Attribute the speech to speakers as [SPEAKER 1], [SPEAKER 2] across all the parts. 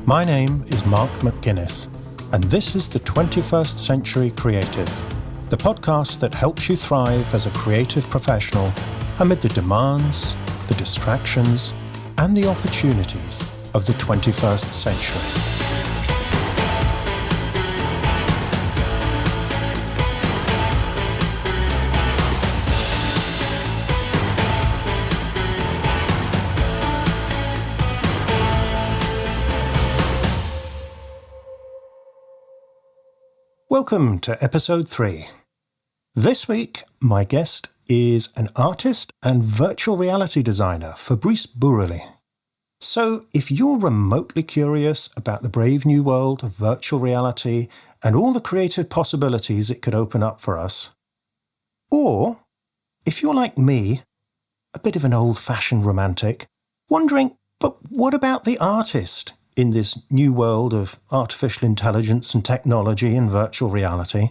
[SPEAKER 1] My name is Mark McGuinness, and this is the 21st Century Creative, the podcast that helps you thrive as a creative professional amid the demands, the distractions, and the opportunities of the 21st century. Welcome to episode 3. This week, my guest is an artist and virtual reality designer, Fabrice Bourrelly. So, if you're remotely curious about the brave new world of virtual reality and all the creative possibilities it could open up for us, or if you're like me, a bit of an old-fashioned romantic, wondering, but what about the artist in this new world of artificial intelligence and technology and virtual reality?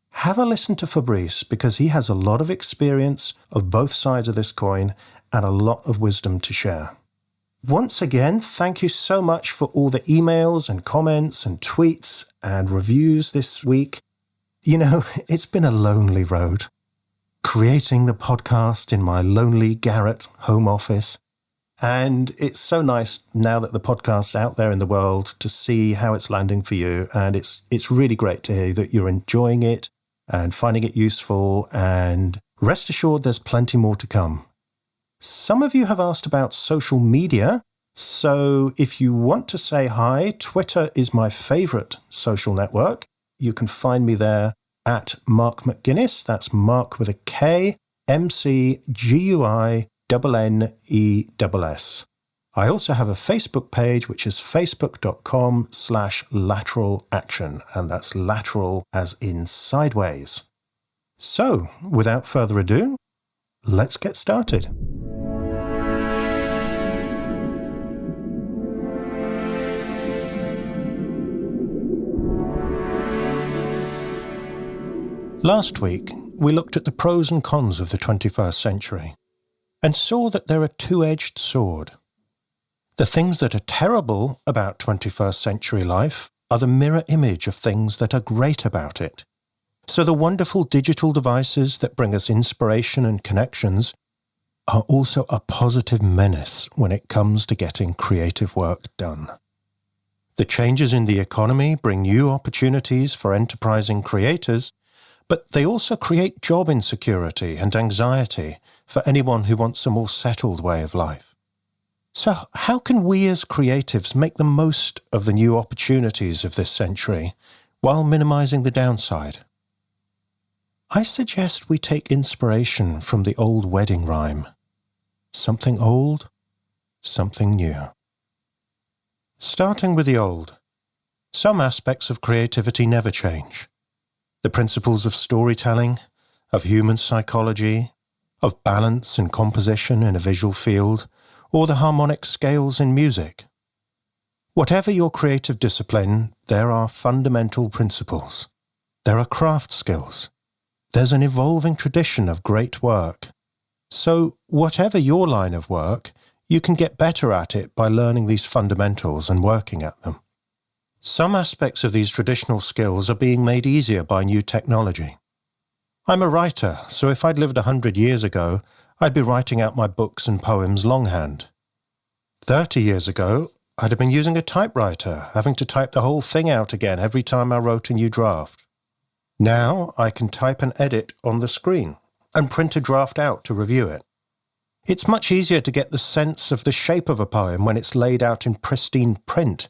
[SPEAKER 1] Have a listen to Fabrice, because he has a lot of experience of both sides of this coin and a lot of wisdom to share. Once again, thank you so much for all the emails and comments and tweets and reviews this week. You know, it's been a lonely road. Creating the podcast in my lonely garret home office. And it's so nice now that the podcast's out there in the world to see how it's landing for you. And it's really great to hear that you're enjoying it and finding it useful. And rest assured, there's plenty more to come. Some of you have asked about social media. So if you want to say hi, Twitter is my favorite social network. You can find me there at Mark McGuinness. That's Mark with a K, McGuinness. I also have a Facebook page, which is facebook.com/lateralaction, and that's lateral as in sideways. So, without further ado, let's get started. Last week, we looked at the pros and cons of the 21st century. And saw that they're a two-edged sword. The things that are terrible about 21st century life are the mirror image of things that are great about it. So the wonderful digital devices that bring us inspiration and connections are also a positive menace when it comes to getting creative work done. The changes in the economy bring new opportunities for enterprising creators, but they also create job insecurity and anxiety for anyone who wants a more settled way of life. So how can we as creatives make the most of the new opportunities of this century while minimizing the downside? I suggest we take inspiration from the old wedding rhyme. Something old, something new. Starting with the old, some aspects of creativity never change. The principles of storytelling, of human psychology, of balance and composition in a visual field, or the harmonic scales in music. Whatever your creative discipline, there are fundamental principles. There are craft skills. There's an evolving tradition of great work. So, whatever your line of work, you can get better at it by learning these fundamentals and working at them. Some aspects of these traditional skills are being made easier by new technology. I'm a writer, so if I'd lived 100 years ago, I'd be writing out my books and poems longhand. 30 years ago, I'd have been using a typewriter, having to type the whole thing out again every time I wrote a new draft. Now, I can type and edit on the screen and print a draft out to review it. It's much easier to get the sense of the shape of a poem when it's laid out in pristine print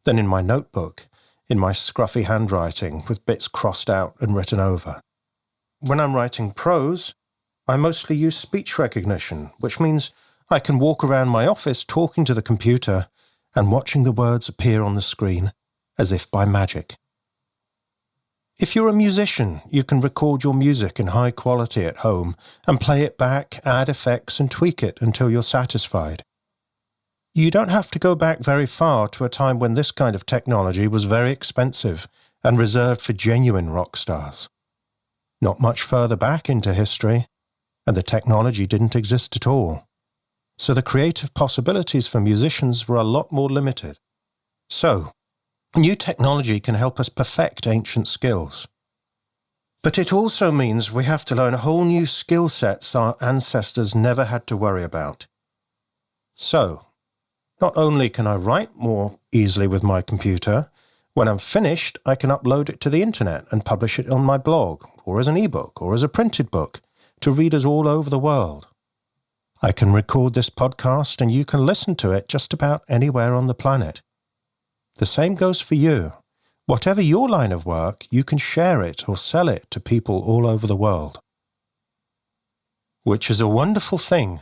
[SPEAKER 1] than in my notebook, in my scruffy handwriting with bits crossed out and written over. When I'm writing prose, I mostly use speech recognition, which means I can walk around my office talking to the computer and watching the words appear on the screen as if by magic. If you're a musician, you can record your music in high quality at home and play it back, add effects and tweak it until you're satisfied. You don't have to go back very far to a time when this kind of technology was very expensive and reserved for genuine rock stars. Not much further back into history, and the technology didn't exist at all. So the creative possibilities for musicians were a lot more limited. So, new technology can help us perfect ancient skills. But it also means we have to learn whole new skill sets our ancestors never had to worry about. So, not only can I write more easily with my computer, when I'm finished, I can upload it to the internet and publish it on my blog, or as an ebook, or as a printed book, to readers all over the world. I can record this podcast and you can listen to it just about anywhere on the planet. The same goes for you. Whatever your line of work, you can share it or sell it to people all over the world. Which is a wonderful thing,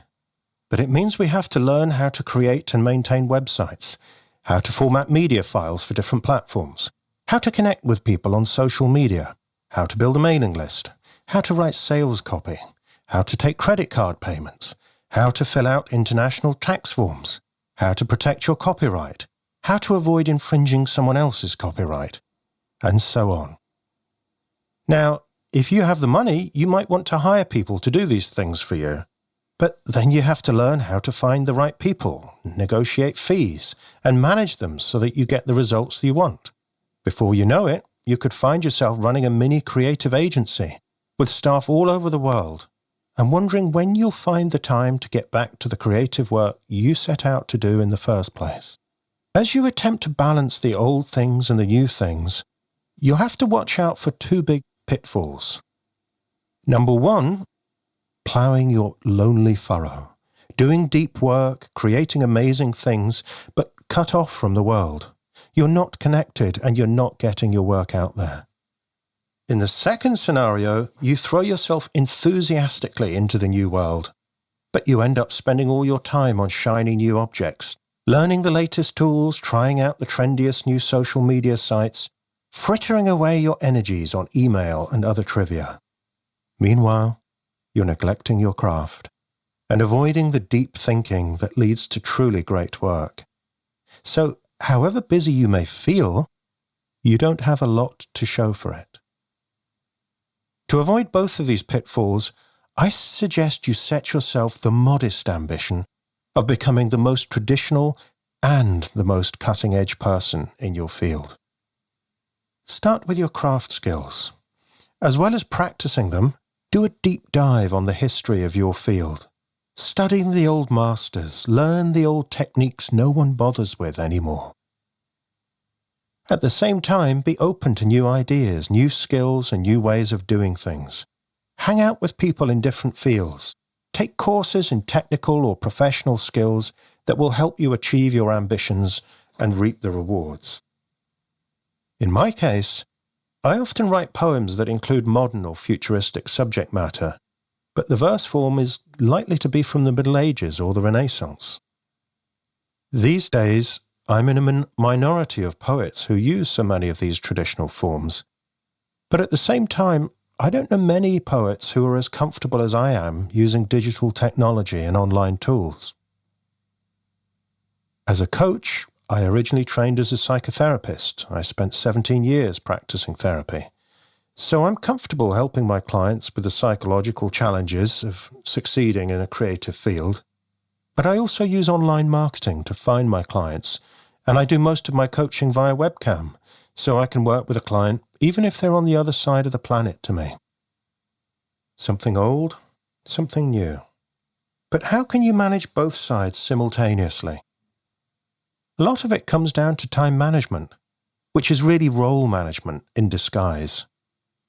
[SPEAKER 1] but it means we have to learn how to create and maintain websites, how to format media files for different platforms, how to connect with people on social media, how to build a mailing list, how to write sales copy, how to take credit card payments, how to fill out international tax forms, how to protect your copyright, how to avoid infringing someone else's copyright, and so on. Now, if you have the money, you might want to hire people to do these things for you. But then you have to learn how to find the right people, negotiate fees, and manage them so that you get the results you want. Before you know it, you could find yourself running a mini creative agency with staff all over the world and wondering when you'll find the time to get back to the creative work you set out to do in the first place. As you attempt to balance the old things and the new things, you'll have to watch out for two big pitfalls. Number one, ploughing your lonely furrow, doing deep work, creating amazing things, but cut off from the world. You're not connected and you're not getting your work out there. In the second scenario, you throw yourself enthusiastically into the new world, but you end up spending all your time on shiny new objects, learning the latest tools, trying out the trendiest new social media sites, frittering away your energies on email and other trivia. Meanwhile, you're neglecting your craft and avoiding the deep thinking that leads to truly great work. So, however busy you may feel, you don't have a lot to show for it. To avoid both of these pitfalls, I suggest you set yourself the modest ambition of becoming the most traditional and the most cutting-edge person in your field. Start with your craft skills. As well as practicing them, do a deep dive on the history of your field. Study the old masters, learn the old techniques no one bothers with anymore. At the same time, be open to new ideas, new skills, and new ways of doing things. Hang out with people in different fields. Take courses in technical or professional skills that will help you achieve your ambitions and reap the rewards. In my case, I often write poems that include modern or futuristic subject matter, but the verse form is likely to be from the Middle Ages or the Renaissance. These days, I'm in a minority of poets who use so many of these traditional forms, but at the same time, I don't know many poets who are as comfortable as I am using digital technology and online tools. As a coach, I originally trained as a psychotherapist. I spent 17 years practicing therapy. So I'm comfortable helping my clients with the psychological challenges of succeeding in a creative field. But I also use online marketing to find my clients, and I do most of my coaching via webcam, so I can work with a client even if they're on the other side of the planet to me. Something old, something new. But how can you manage both sides simultaneously? A lot of it comes down to time management, which is really role management in disguise.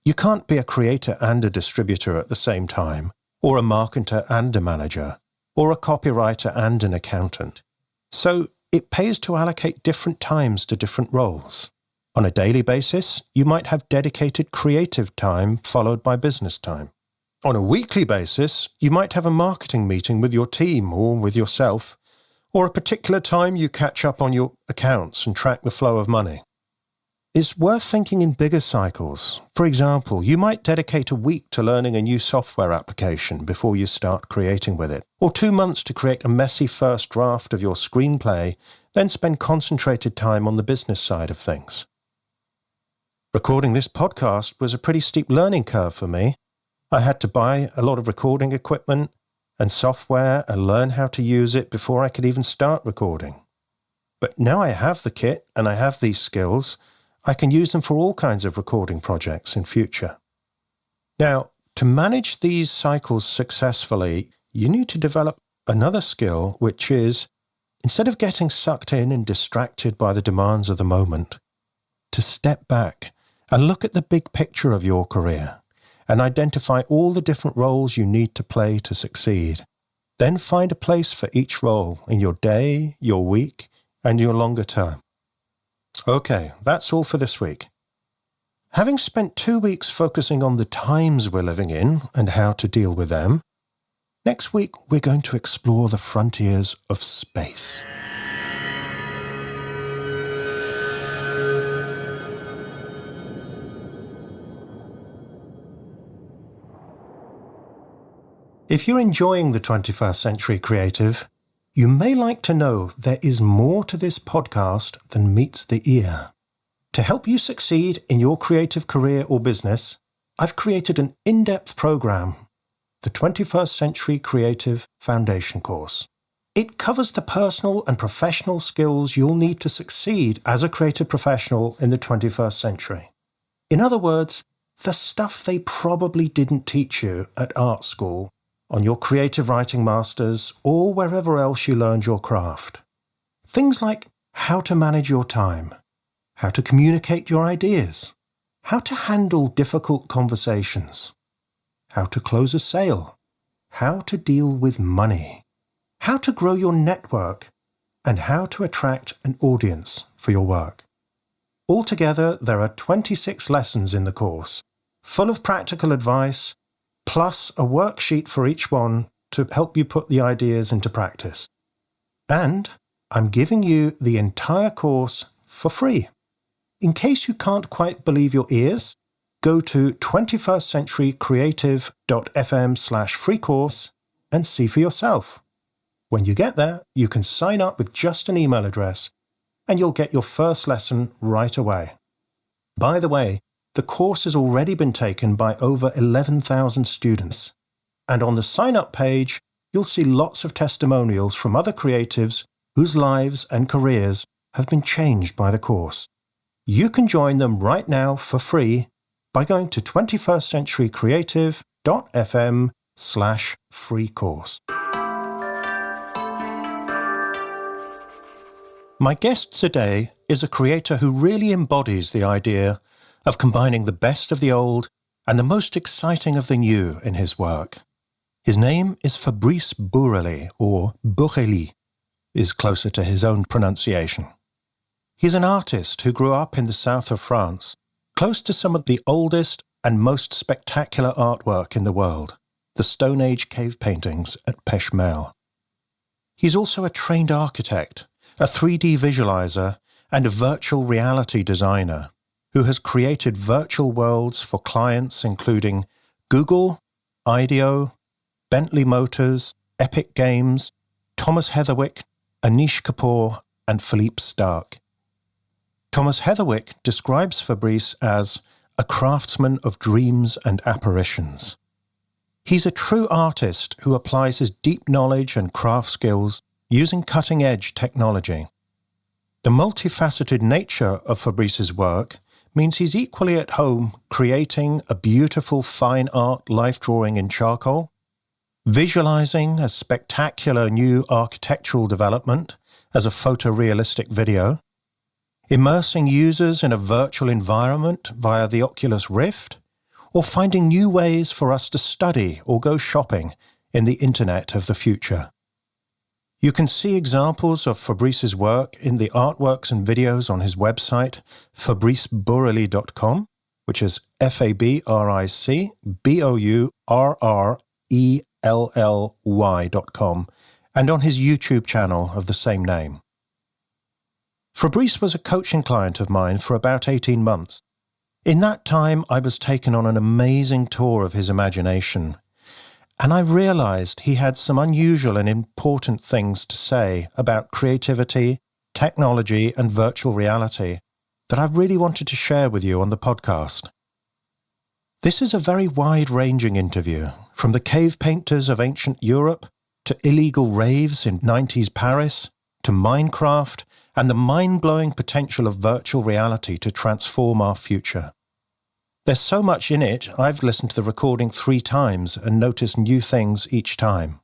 [SPEAKER 1] You can't be a creator and a distributor at the same time, or a marketer and a manager, or a copywriter and an accountant. So it pays to allocate different times to different roles. On a daily basis, you might have dedicated creative time followed by business time. On a weekly basis, you might have a marketing meeting with your team or with yourself, or a particular time you catch up on your accounts and track the flow of money. It's worth thinking in bigger cycles. For example, you might dedicate a week to learning a new software application before you start creating with it, or 2 months to create a messy first draft of your screenplay, then spend concentrated time on the business side of things. Recording this podcast was a pretty steep learning curve for me. I had to buy a lot of recording equipment and software and learn how to use it before I could even start recording. But now I have the kit and I have these skills, I can use them for all kinds of recording projects in future. Now, to manage these cycles successfully, you need to develop another skill, which is, instead of getting sucked in and distracted by the demands of the moment, to step back and look at the big picture of your career and identify all the different roles you need to play to succeed. Then find a place for each role in your day, your week, and your longer term. Okay, that's all for this week. Having spent 2 weeks focusing on the times we're living in and how to deal with them, next week we're going to explore the frontiers of space. If you're enjoying the 21st Century Creative, you may like to know there is more to this podcast than meets the ear. To help you succeed in your creative career or business, I've created an in-depth program, the 21st Century Creative Foundation course. It covers the personal and professional skills you'll need to succeed as a creative professional in the 21st century. In other words, the stuff they probably didn't teach you at art school, on your creative writing masters, or wherever else you learned your craft. Things like how to manage your time, how to communicate your ideas, how to handle difficult conversations, how to close a sale, how to deal with money, how to grow your network, and how to attract an audience for your work. Altogether, there are 26 lessons in the course, full of practical advice, plus a worksheet for each one to help you put the ideas into practice. And I'm giving you the entire course for free. In case you can't quite believe your ears, go to 21stcenturycreative.fm/free course and see for yourself. When you get there, you can sign up with just an email address and you'll get your first lesson right away. By the way, the course has already been taken by over 11,000 students. And on the sign-up page, you'll see lots of testimonials from other creatives whose lives and careers have been changed by the course. You can join them right now for free by going to 21stcenturycreative.fm/free course. My guest today is a creator who really embodies the idea of combining the best of the old and the most exciting of the new in his work. His name is Fabrice Bourrelly, or Bourrelly, is closer to his own pronunciation. He's an artist who grew up in the south of France, close to some of the oldest and most spectacular artwork in the world, the Stone Age cave paintings at Peshmerga. He's also a trained architect, a 3D visualizer, and a virtual reality designer who has created virtual worlds for clients including Google, IDEO, Bentley Motors, Epic Games, Thomas Heatherwick, Anish Kapoor, and Philippe Starck. Thomas Heatherwick describes Fabrice as a craftsman of dreams and apparitions. He's a true artist who applies his deep knowledge and craft skills using cutting-edge technology. The multifaceted nature of Fabrice's work means he's equally at home creating a beautiful fine art life drawing in charcoal, visualizing a spectacular new architectural development as a photorealistic video, immersing users in a virtual environment via the Oculus Rift, or finding new ways for us to study or go shopping in the internet of the future. You can see examples of Fabrice's work in the artworks and videos on his website, fabricebourrelly.com, which is FabriceBourrelly.com, and on his YouTube channel of the same name. Fabrice was a coaching client of mine for about 18 months. In that time, I was taken on an amazing tour of his imagination, and I realized he had some unusual and important things to say about creativity, technology, and virtual reality that I really wanted to share with you on the podcast. This is a very wide-ranging interview, from the cave painters of ancient Europe to illegal raves in 90s Paris to Minecraft and the mind-blowing potential of virtual reality to transform our future. There's so much in it, I've listened to the recording 3 times and noticed new things each time.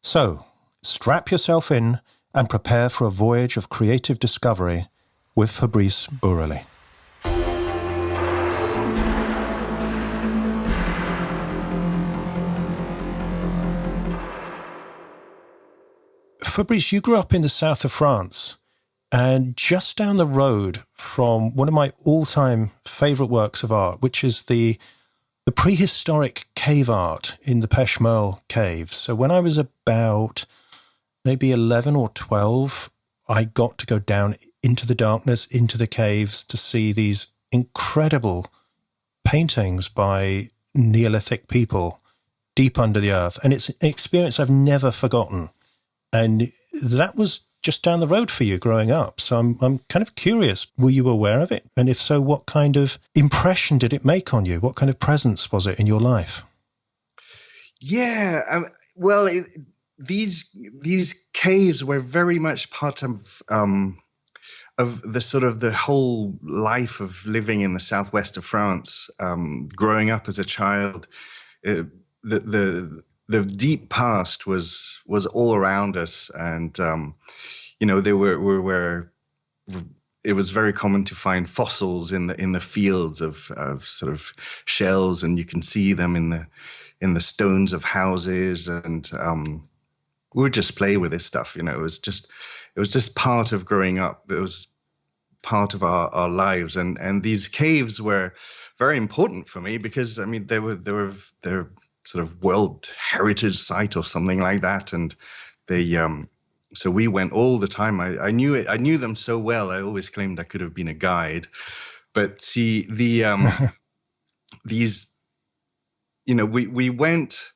[SPEAKER 1] So, strap yourself in and prepare for a voyage of creative discovery with Fabrice Bourrelly. Fabrice, you grew up in the south of France, and just down the road from one of my all-time favourite works of art, which is the prehistoric cave art in the Peshmerga caves. So when I was about maybe 11 or 12, I got to go down into the darkness, into the caves, to see these incredible paintings by Neolithic people deep under the earth. And it's an experience I've never forgotten. And that was just down the road for you growing up. So I'm kind of curious, were you aware of it? And if so, what kind of impression did it make on you? What kind of presence was it in your life?
[SPEAKER 2] Yeah, these caves were very much part of the sort of the whole life of living in the southwest of France. Growing up as a child, the deep past was all around us, and there were it was very common to find fossils in the fields of sort of shells, and you can see them in the stones of houses, and we would just play with this stuff. It was just part of growing up. It was part of our lives, and these caves were very important for me because they're sort of World Heritage Site or something like that, and they so we went all the time. I knew them so well. I always claimed I could have been a guide, but see these we went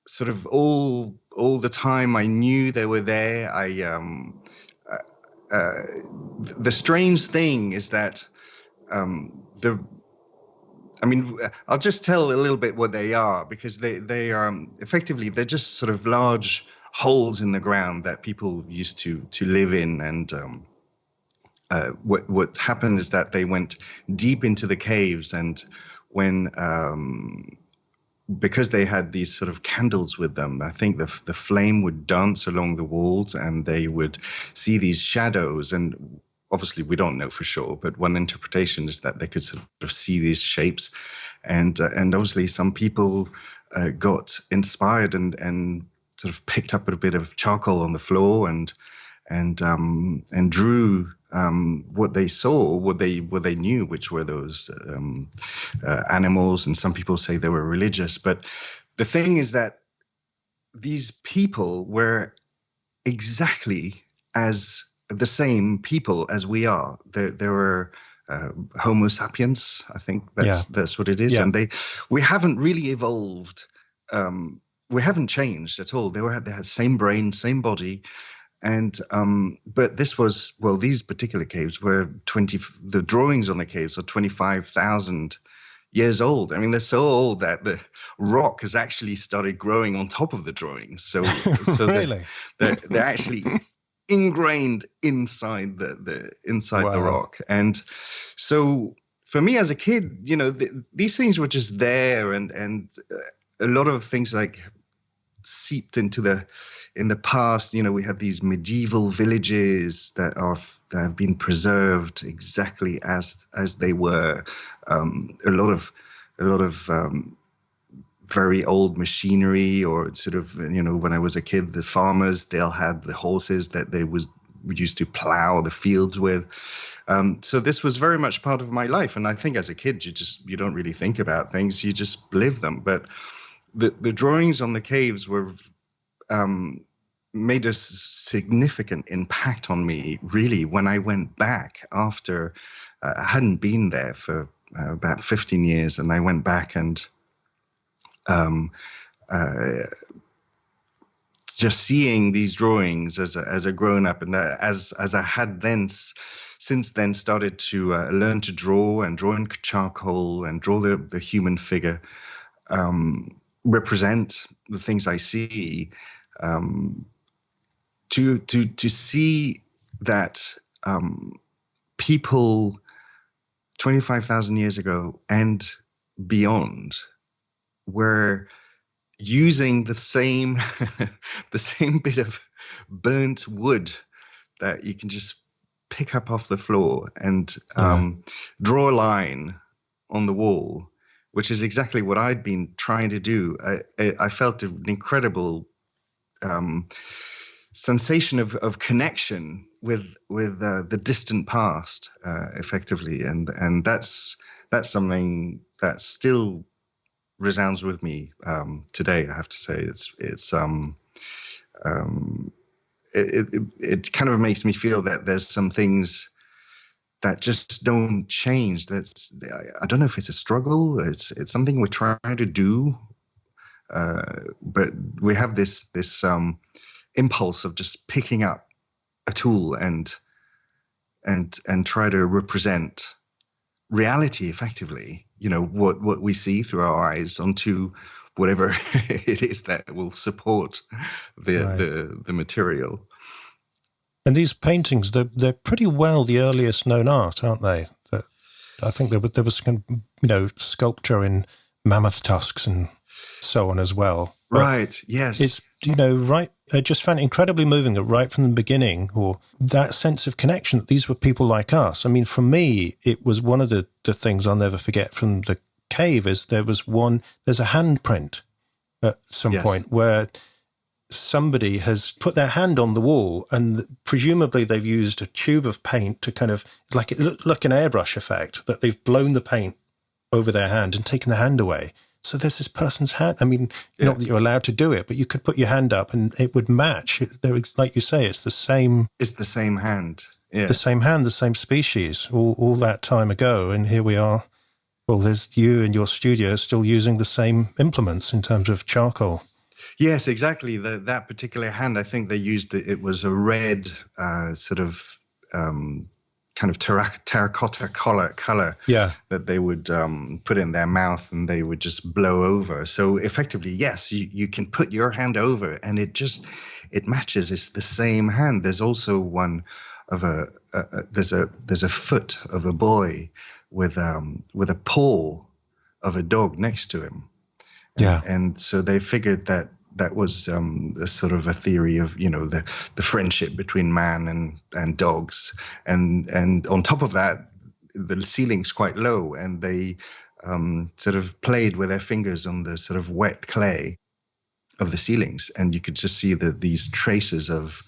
[SPEAKER 2] sort of all the time. I knew they were there. The strange thing is that I'll just tell a little bit what they are, because they are effectively, they're just sort of large holes in the ground that people used to live in. And what happened is that they went deep into the caves, and when because they had these sort of candles with them, I think the flame would dance along the walls, and they would see these shadows. And obviously, we don't know for sure, but one interpretation is that they could sort of see these shapes, and obviously some people got inspired and sort of picked up a bit of charcoal on the floor and drew what they saw, what they knew, which were those animals, and some people say they were religious. But the thing is that these people were exactly as the same people as we are. They were Homo sapiens. I think that's what it is. Yeah. And we haven't really evolved. We haven't changed at all. They had same brain, same body. And but this was, these particular caves were the drawings on the caves are 25,000 years old. I mean, they're so old that the rock has actually started growing on top of the drawings. So
[SPEAKER 1] really?
[SPEAKER 2] they're actually ingrained inside the rock. And so for me as a kid, these things were just there, and a lot of things like seeped in the past. We have these medieval villages that have been preserved exactly as they were. A lot of very old machinery, or sort of, when I was a kid, the farmers, they'll had the horses that they used to plow the fields with. So this was very much part of my life. And I think as a kid, you don't really think about things, you just live them. But the drawings on the caves were made a significant impact on me, really, when I went back after I hadn't been there for about 15 years. And I went back and just seeing these drawings as a grown-up, and as I had since then started to learn to draw in charcoal and draw the human figure, represent the things I see. to see that people 25,000 years ago and beyond were using the same the same bit of burnt wood that you can just pick up off the floor and draw a line on the wall, which is exactly what I'd been trying to do. I felt an incredible sensation of connection with the distant past, effectively, and that's something that still resounds with me today. I have to say, it kind of makes me feel that there's some things that just don't change. I don't know if it's a struggle. It's something we're trying to do, but we have this impulse of just picking up a tool and try to represent reality effectively. What we see through our eyes onto whatever it is that will support the material.
[SPEAKER 1] And these paintings, they're pretty well the earliest known art, aren't they? I think there was sculpture in mammoth tusks and so on as well. But
[SPEAKER 2] right. Yes.
[SPEAKER 1] It's right. I just found it incredibly moving that right from the beginning, or that sense of connection that these were people like us. I mean, for me, it was one of the things I'll never forget from the cave is there's a handprint at some point where somebody has put their hand on the wall, and presumably they've used a tube of paint to kind of, it looked like an airbrush effect, that they've blown the paint over their hand and taken the hand away. So there's this person's hand. I mean, not that you're allowed to do it, but you could put your hand up and it would match. Like you say, it's the same.
[SPEAKER 2] It's the same hand. Yeah.
[SPEAKER 1] The same hand, the same species, all that time ago. And here we are. Well, there's you and your studio still using the same implements in terms of charcoal.
[SPEAKER 2] Yes, exactly. That particular hand, I think they used it was a red sort of kind of terracotta color that they would put in their mouth and they would just blow over. So effectively, yes, you can put your hand over and it matches. It's the same hand. There's also one of there's a foot of a boy with a paw of a dog next to him.
[SPEAKER 1] Yeah.
[SPEAKER 2] And so they figured that was a sort of a theory of, the friendship between man and dogs. And on top of that, the ceiling's quite low, and they sort of played with their fingers on the sort of wet clay of the ceilings. And you could just see these traces of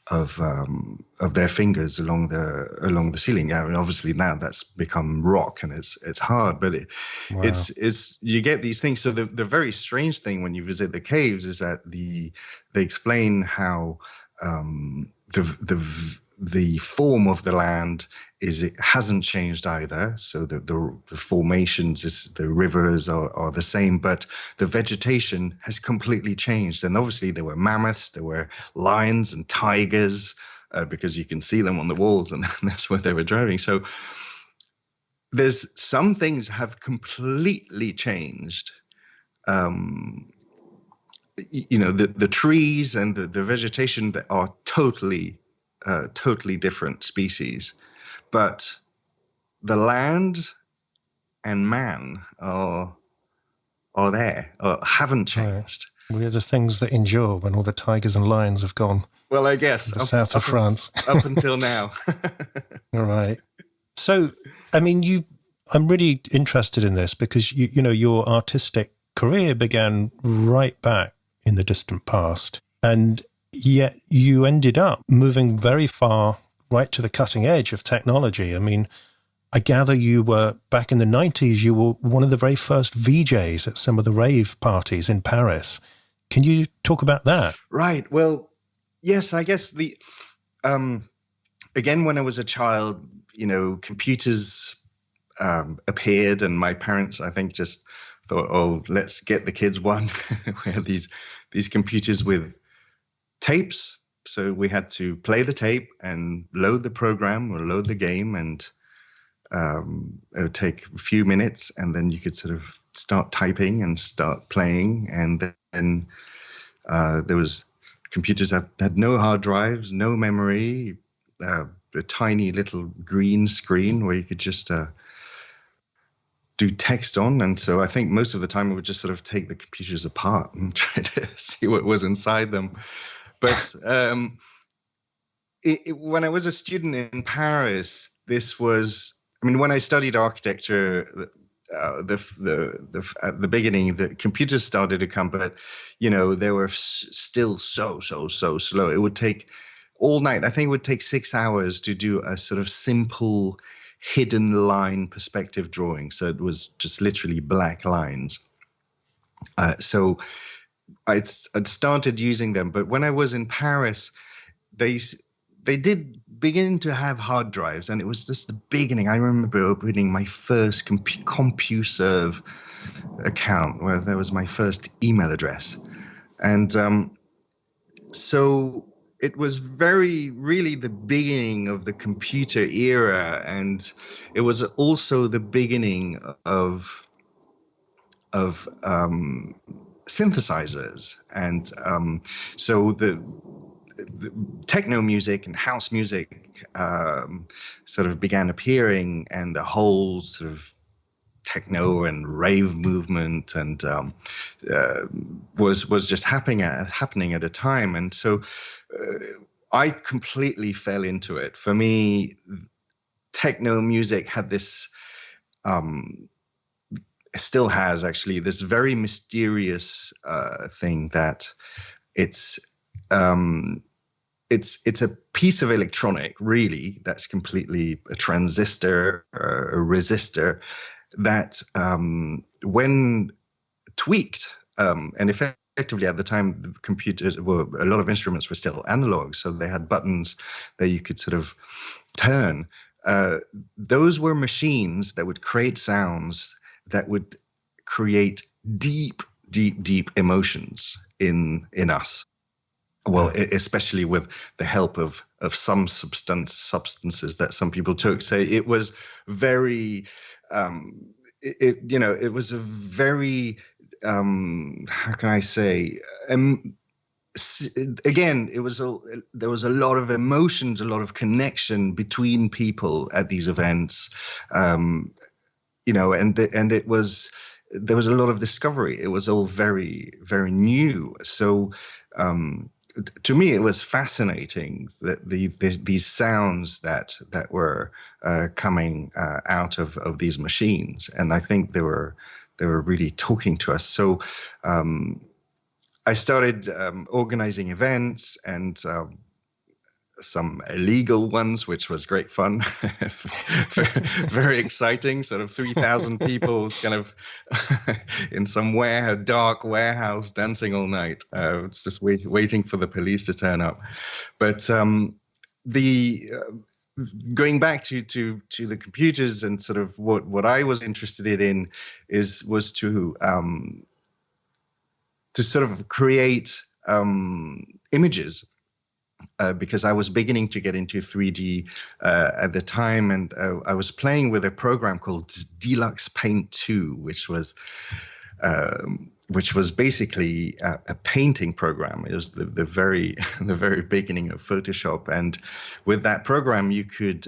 [SPEAKER 2] their fingers along the ceiling. I mean, obviously now that's become rock and it's hard, but it's you get these things. So the very strange thing when you visit the caves is that they explain how the form of the land it hasn't changed either. So the formations, the rivers are the same, but the vegetation has completely changed. And obviously there were mammoths, there were lions and tigers, because you can see them on the walls, and that's where they were driving. So there's some things have completely changed. The trees and the vegetation that are totally different species, but the land and man are there, haven't changed.
[SPEAKER 1] We're the things that endure when all the tigers and lions have gone.
[SPEAKER 2] Well, I guess
[SPEAKER 1] the south of France
[SPEAKER 2] up until now.
[SPEAKER 1] All right. So, I mean, I'm really interested in this because your artistic career began right back in the distant past, and yet you ended up moving very far right to the cutting edge of technology. I mean, I gather you were, back in the 90s, you were one of the very first VJs at some of the rave parties in Paris. Can you talk about that?
[SPEAKER 2] Right. Well, yes, I guess again, when I was a child, computers appeared, and my parents, I think, just thought, oh, let's get the kids one. We had these computers with tapes, so we had to play the tape and load the program or load the game, and it would take a few minutes, and then you could sort of start typing and start playing. And then there was computers had no hard drives, no memory, a tiny little green screen where you could just do text on. And so I think most of the time we would just sort of take the computers apart and try to see what was inside them. But when I was a student in Paris, this was, I mean, when I studied architecture, at the beginning, the computers started to come, but, they were still so slow. It would take all night. I think it would take 6 hours to do a sort of simple hidden line perspective drawing. So it was just literally black lines. So I'd started using them, but when I was in Paris, they did begin to have hard drives, and it was just the beginning. I remember opening my first CompuServe account, where there was my first email address. And so it was really the beginning of the computer era, and it was also the beginning of synthesizers. And so the techno music and house music sort of began appearing, and the whole sort of techno and rave movement and was just happening at a time. And so I completely fell into it. For me, techno music had this still has actually this very mysterious thing that it's a piece of electronic, really, that's completely a transistor or a resistor that when tweaked, and effectively at the time, the computers were, a lot of instruments were still analog, so they had buttons that you could sort of turn. Those were machines that would create sounds that would create deep emotions in us. Well, especially with the help of some substances that some people took. So it was very, it was a very, how can I say, again, there was a lot of emotions, a lot of connection between people at these events, and it was, there was a lot of discovery. It was all very, very new. So, to me, it was fascinating that these sounds that were coming out of these machines, and I think they were really talking to us. So I started organizing events, and some illegal ones, which was great fun, very exciting. Sort of 3,000 people, kind of in some dark warehouse, dancing all night. It's just waiting for the police to turn up. But going back to the computers, and sort of what I was interested in was to sort of create images. Because I was beginning to get into 3D at the time, and I was playing with a program called Deluxe Paint 2, which was basically a painting program. It was the very beginning of Photoshop, and with that program, you could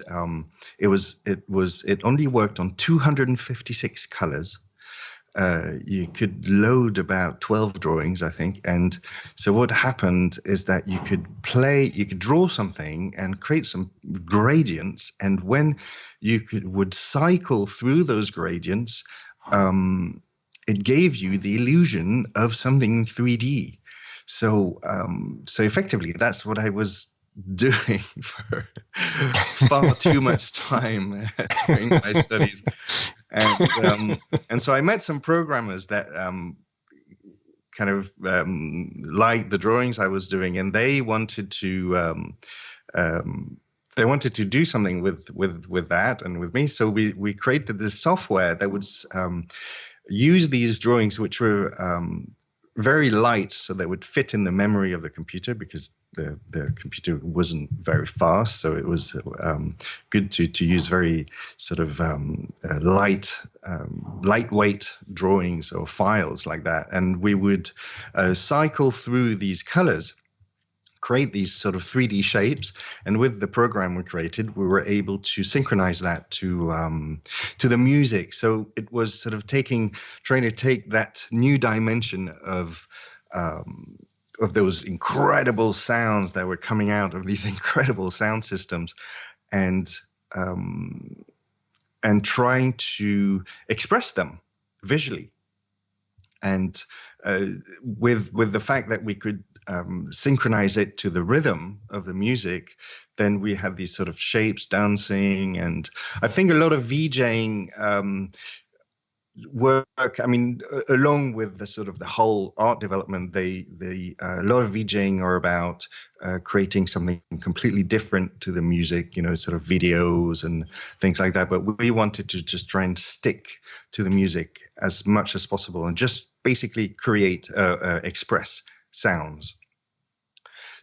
[SPEAKER 2] it only worked on 256 colors. You could load about 12 drawings, I think. And so what happened is that you could draw something and create some gradients. And when you would cycle through those gradients, it gave you the illusion of something 3D. So effectively, that's what I was doing for far too much time during my studies. And so I met some programmers that kind of liked the drawings I was doing, and they wanted to do something with that and with me. So we created this software that would use these drawings, which were very light, so they would fit in the memory of the computer, because the computer wasn't very fast. So it was good to use very sort of lightweight drawings or files like that. And we would cycle through these colors create these sort of 3D shapes, and with the program we created, we were able to synchronize that to the music. So it was sort of trying to take that new dimension of those incredible sounds that were coming out of these incredible sound systems, and trying to express them visually. And with the fact that we could synchronize it to the rhythm of the music, then we had these sort of shapes dancing. And I think a lot of VJing work, I mean, along with the sort of the whole art development, a lot of VJing are about creating something completely different to the music, sort of videos and things like that. But we wanted to just try and stick to the music as much as possible and just basically create, express sounds.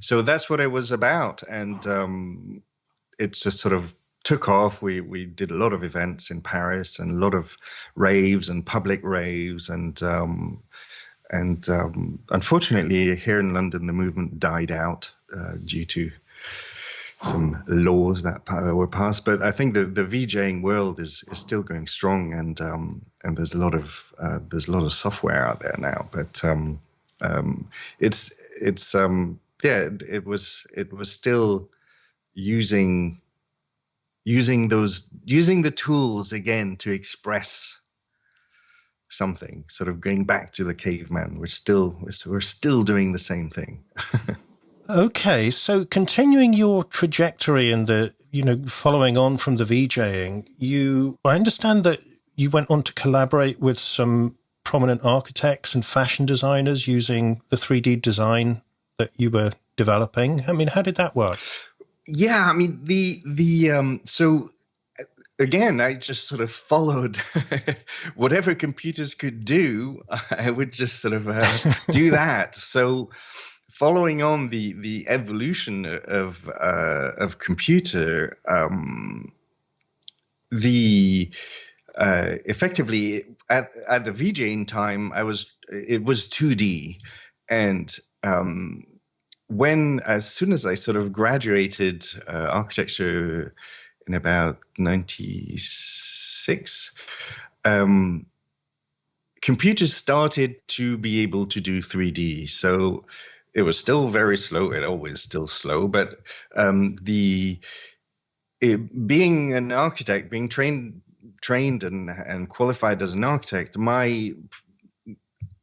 [SPEAKER 2] So that's what it was about. And it's just sort of took off. We did a lot of events in Paris and a lot of raves and public raves, and unfortunately here in London the movement died out due to some laws that were passed. But I think the VJing world is still going strong, and there's a lot of software out there now. But it was still using the tools again to express something, sort of going back to the caveman. We're still doing the same thing.
[SPEAKER 1] Okay, so continuing your trajectory and following on from the VJing, I understand that you went on to collaborate with some prominent architects and fashion designers using the 3D design that you were developing. I mean, how did that work?
[SPEAKER 2] Yeah, I mean, so again, I just sort of followed whatever computers could do. I would just sort of do that. So following on the evolution of computer, effectively at the VJing time, it was 2D, and as soon as I sort of graduated architecture in about 96, computers started to be able to do 3D. So it was still very slow. It always still slow, but being an architect, being trained and qualified as an architect, my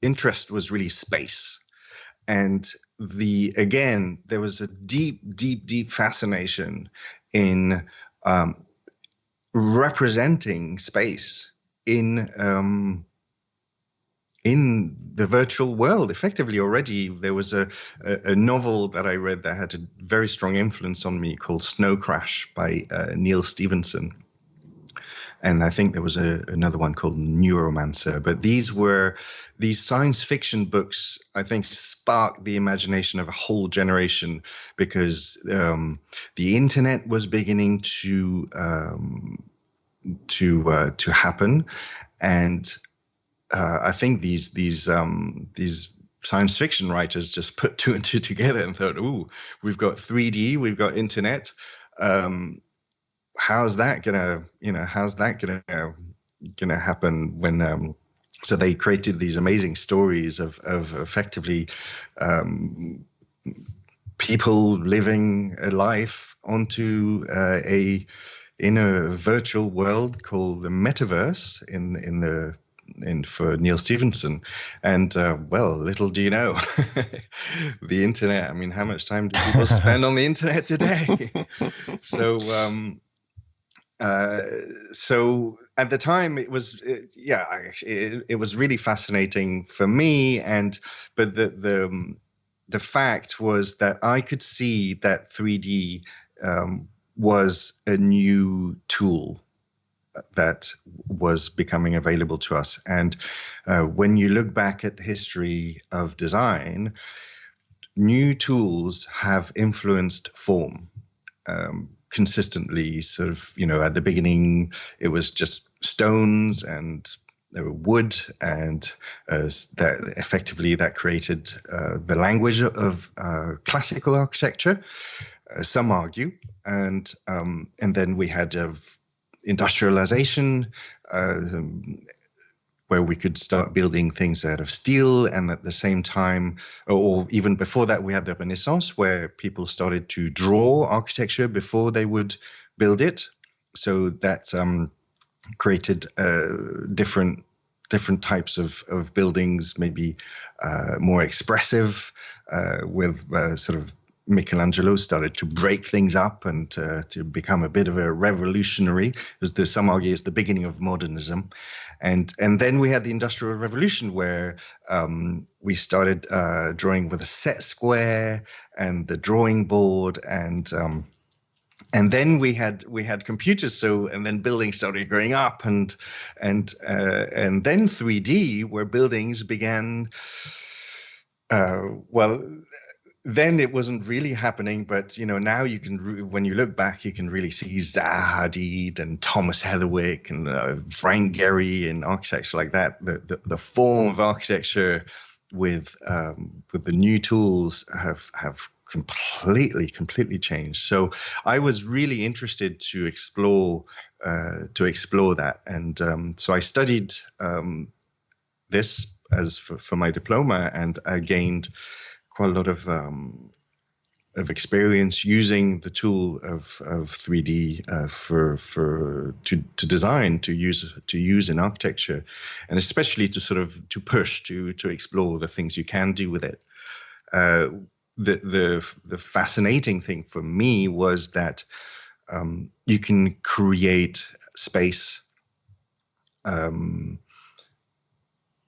[SPEAKER 2] interest was really space. And there was a deep fascination in representing space in the virtual world. Effectively, already there was a novel that I read that had a very strong influence on me called Snow Crash by Neil Stevenson. And I think there was another one called Neuromancer. But these science fiction books, I think, sparked the imagination of a whole generation, because the internet was beginning to happen, and I think these science fiction writers just put two and two together and thought, "Ooh, we've got 3D, we've got internet. How's that gonna happen when?" So they created these amazing stories of effectively people living a life onto in a virtual world called the metaverse for Neil Stevenson. And well, little do you know, the internet. I mean, how much time do people spend on the internet today? So at the time, it was it was really fascinating for me. But the fact was that I could see that 3D was a new tool that was becoming available to us. And when you look back at the history of design, new tools have influenced form consistently. Sort of, at the beginning, it was just stones and wood, and that created the language of classical architecture. Some argue, and then we had industrialization, where we could start building things out of steel, and at the same time, or even before that, we had the Renaissance, where people started to draw architecture before they would build it. So that created different types of buildings, maybe more expressive, with sort of Michelangelo started to break things up and to become a bit of a revolutionary. Some argue it's the beginning of modernism. And then we had the Industrial Revolution, where we started drawing with a set square and the drawing board, and then we had computers. And then buildings started going up, and then 3D, where buildings began. Then it wasn't really happening, but now you can, when you look back, you can really see Zaha Hadid and Thomas Heatherwick and Frank Gehry and architecture like that. The form of architecture with the new tools have completely changed. So I was really interested to explore that, and so I studied this as for my diploma, and I gained quite a lot of experience using the tool of 3D to design, to use in architecture, and especially to push to explore the things you can do with it. The fascinating thing for me was that you can create space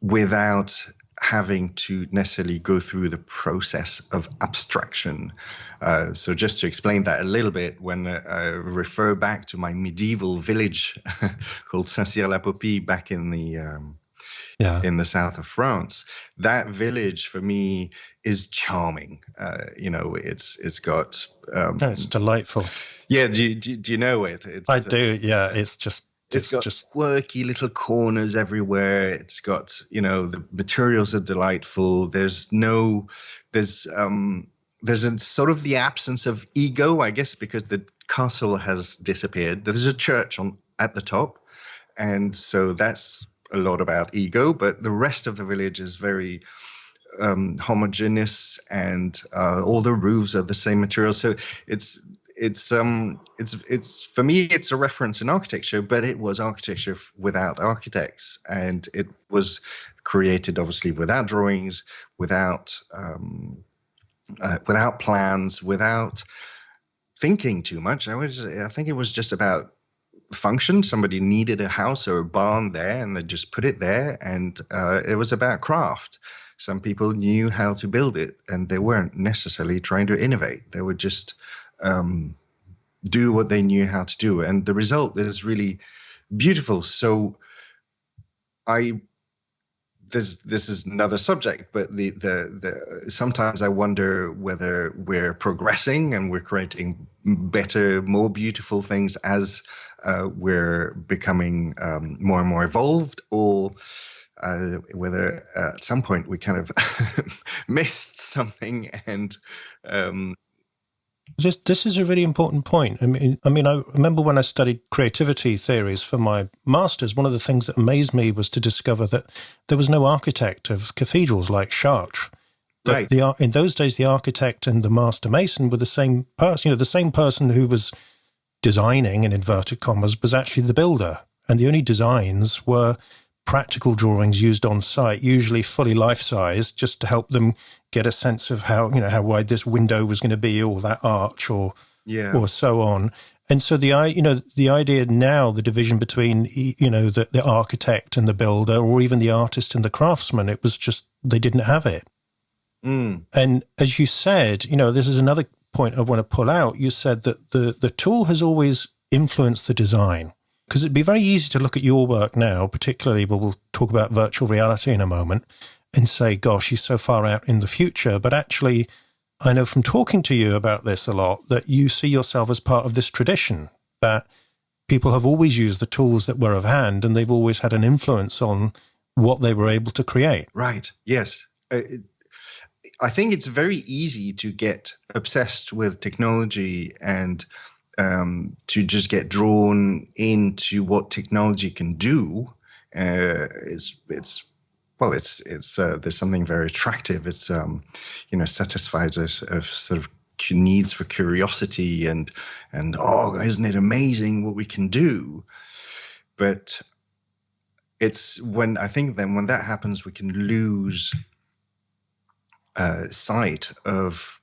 [SPEAKER 2] without having to necessarily go through the process of abstraction. So just to explain that a little bit, when I refer back to my medieval village called Saint-Cyr-la-Popie back in the south of France, that village for me is charming. It's got...
[SPEAKER 1] it's delightful.
[SPEAKER 2] Yeah, do you know it?
[SPEAKER 1] I do, yeah. It's got
[SPEAKER 2] quirky little corners everywhere. It's got, the materials are delightful. There's a sort of the absence of ego, I guess, because the castle has disappeared. There's a church at the top, and so that's a lot about ego. But the rest of the village is very homogeneous, and all the roofs are the same material. So it's for me, it's a reference in architecture, but it was architecture without architects, and it was created obviously without drawings, without plans, without thinking too much. I think it was just about function. Somebody needed a house or a barn there, and they just put it there, and it was about craft. Some people knew how to build it, and they weren't necessarily trying to innovate. They were just do what they knew how to do, and the result is really beautiful. So this is another subject, but the sometimes I wonder whether we're progressing and we're creating better, more beautiful things as we're becoming more and more evolved, or whether at some point we kind of missed something. And
[SPEAKER 1] this is a really important point. I mean, I remember when I studied creativity theories for my master's, one of the things that amazed me was to discover that there was no architect of cathedrals like Chartres. That
[SPEAKER 2] right.
[SPEAKER 1] In those days, the architect and the master mason were the same person. The same person who was designing, in inverted commas, was actually the builder. And the only designs were practical drawings used on site, usually fully life-size, just to help them get a sense of how wide this window was going to be, or that arch, or so on. And so the idea now, the division between the architect and the builder, or even the artist and the craftsman, it was just they didn't have it. And as you said, this is another point I want to pull out. You said that the tool has always influenced the design. Because it'd be very easy to look at your work now, particularly, we'll talk about virtual reality in a moment, and say, gosh, he's so far out in the future. But actually, I know from talking to you about this a lot that you see yourself as part of this tradition, that people have always used the tools that were of hand, and they've always had an influence on what they were able to create.
[SPEAKER 2] Right. Yes. I think it's very easy to get obsessed with technology and to just get drawn into what technology can do. It's there's something very attractive. It's satisfies us of sort of needs for curiosity and oh, isn't it amazing what we can do? But it's when that happens, we can lose sight of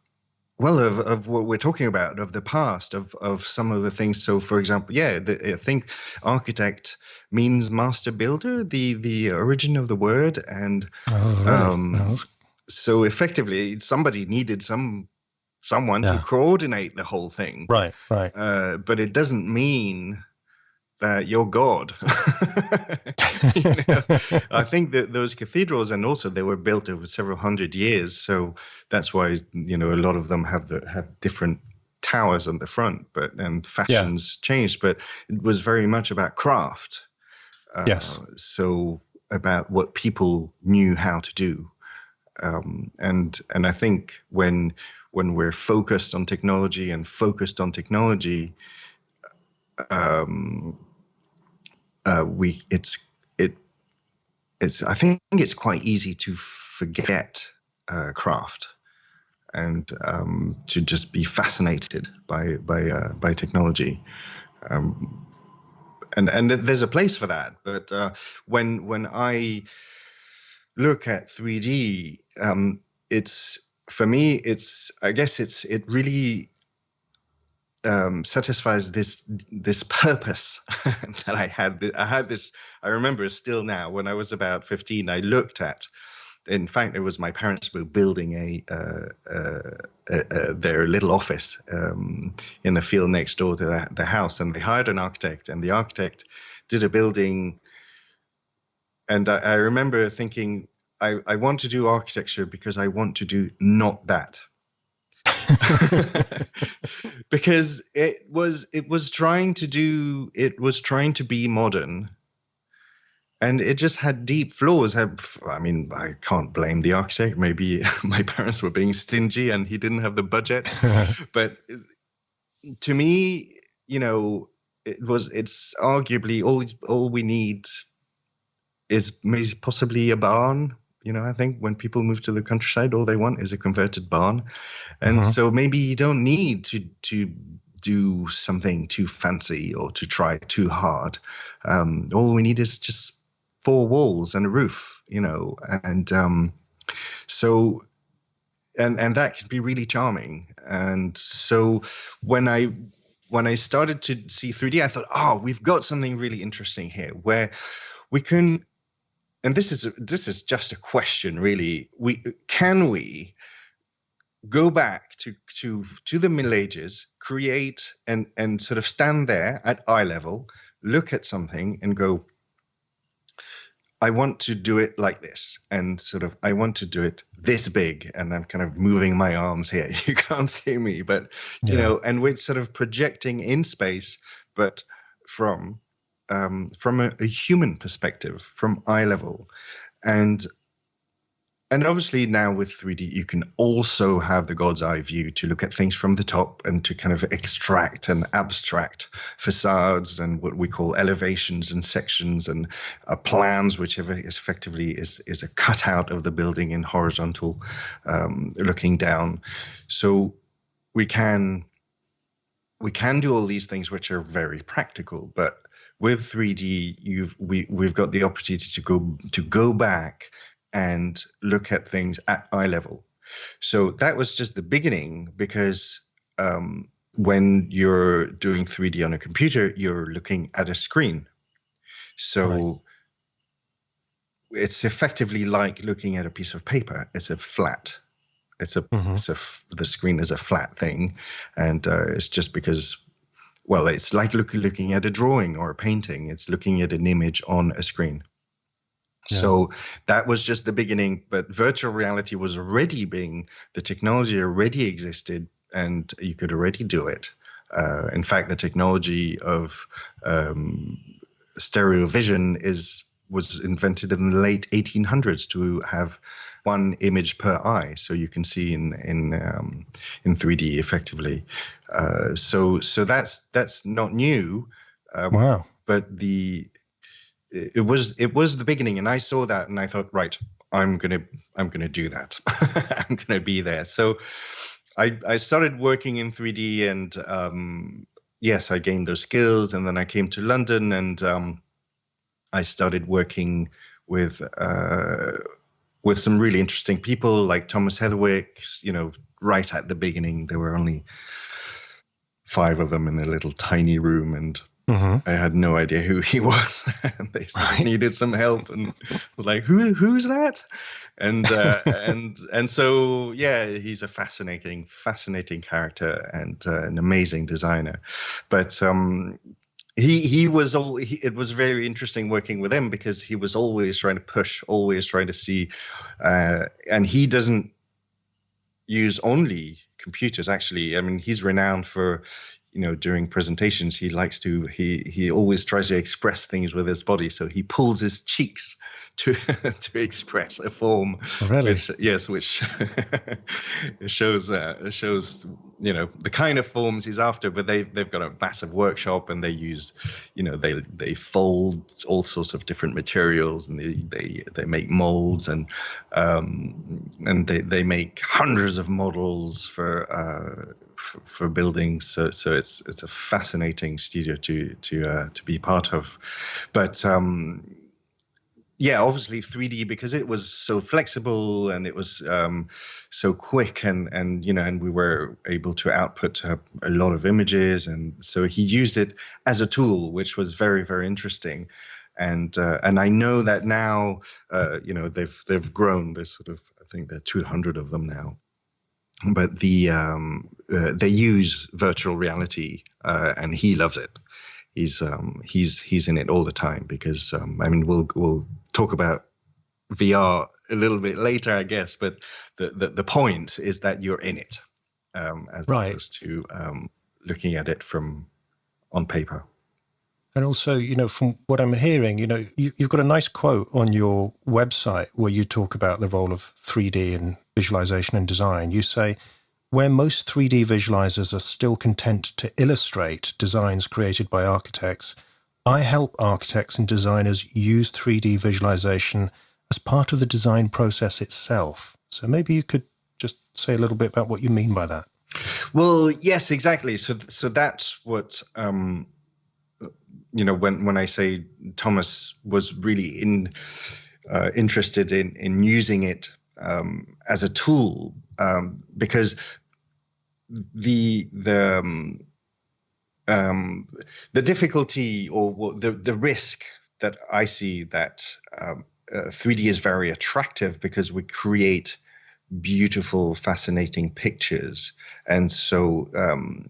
[SPEAKER 2] what we're talking about, of the past, of some of the things. So, for example, I think architect means master builder, the origin of the word, and so effectively, somebody needed someone to coordinate the whole thing.
[SPEAKER 1] Right.
[SPEAKER 2] But it doesn't mean that you're God. I think that those cathedrals, and also they were built over several hundred years, so that's why a lot of them have different towers on the front, and fashions changed. But it was very much about craft.
[SPEAKER 1] Yes.
[SPEAKER 2] So about what people knew how to do, and I think when we're focused on technology I think it's quite easy to forget craft and to just be fascinated by technology, and there's a place for that. But when I look at 3D, it really satisfies this purpose that I had. I remember still now, when I was about 15, I looked at, in fact, it was my parents were building their little office in the field next door to the house, and they hired an architect, and the architect did a building. And I remember thinking, I want to do architecture because I want to do not that. Because it was trying to be modern, and it just had deep flaws. I can't blame the architect. Maybe my parents were being stingy and he didn't have the budget. But to me, it's arguably all we need is maybe possibly a barn. I think when people move to the countryside, all they want is a converted barn. And so maybe you don't need to do something too fancy or to try too hard. All we need is just 4 walls and a roof, and so that can be really charming. And so when I started to see 3D, I thought, oh, we've got something really interesting here where we can. And this is just a question, really. Can we go back to the Middle Ages, create and sort of stand there at eye level, look at something and go, I want to do it like this, and sort of I want to do it this big, and I'm kind of moving my arms here. You can't see me, but and we're sort of projecting in space, but from a human perspective, from eye level. And obviously now with 3D, you can also have the God's eye view to look at things from the top and to kind of extract and abstract facades and what we call elevations and sections and plans, whichever is effectively is a cutout of the building in horizontal, looking down. So we can do all these things which are very practical, but with 3D, we've got the opportunity to go back and look at things at eye level. So that was just the beginning, because when you're doing 3D on a computer, you're looking at a screen. So it's effectively like looking at a piece of paper. It's a flat. The screen is a flat thing, and it's just because. Well, it's like looking at a drawing or a painting. It's looking at an image on a screen. Yeah. So that was just the beginning, but virtual reality was the technology already existed, and you could already do it. In fact, the technology of stereo vision was invented in the late 1800s to have one image per eye, so you can see in 3D effectively. So that's not new.
[SPEAKER 1] Wow.
[SPEAKER 2] But it was the beginning, and I saw that, and I thought, right, I'm gonna do that. I'm gonna be there. So I started working in 3D, and yes, I gained those skills, and then I came to London, and I started working with some really interesting people like Thomas Heatherwick. Right at the beginning, there were only 5 of them in a little tiny room, and I had no idea who he was. And they sort of needed some help, and was like, who's that? And so he's a fascinating character and an amazing designer. But it was very interesting working with him, because he was always trying to push, always trying to see, and he doesn't use only computers. Actually, I mean, he's renowned for, during presentations, he always tries to express things with his body. So he pulls his cheeks to express a form.
[SPEAKER 1] Really?
[SPEAKER 2] Which shows the kind of forms he's after. But they've got a massive workshop, and they use, they fold all sorts of different materials, and they make molds, and they make hundreds of models for buildings. So it's a fascinating studio to be part of. But obviously 3D, because it was so flexible and it was so quick, and we were able to output a lot of images, and so he used it as a tool, which was very, very interesting. And I know that now they've grown. There's sort of, I think there are 200 of them now. But they use virtual reality, and he loves it. He's in it all the time, because we'll talk about VR a little bit later, I guess. But the point is that you're in it, as opposed to looking at it on paper.
[SPEAKER 1] And also, from what I'm hearing, you've got a nice quote on your website where you talk about the role of 3D in visualization and design. You say, where most 3D visualizers are still content to illustrate designs created by architects, I help architects and designers use 3D visualization as part of the design process itself. So maybe you could just say a little bit about what you mean by that.
[SPEAKER 2] Well, yes, exactly. So that's what... when I say Thomas was really interested in using it as a tool, because the difficulty, or the risk that I see, that 3D is very attractive because we create beautiful, fascinating pictures, and so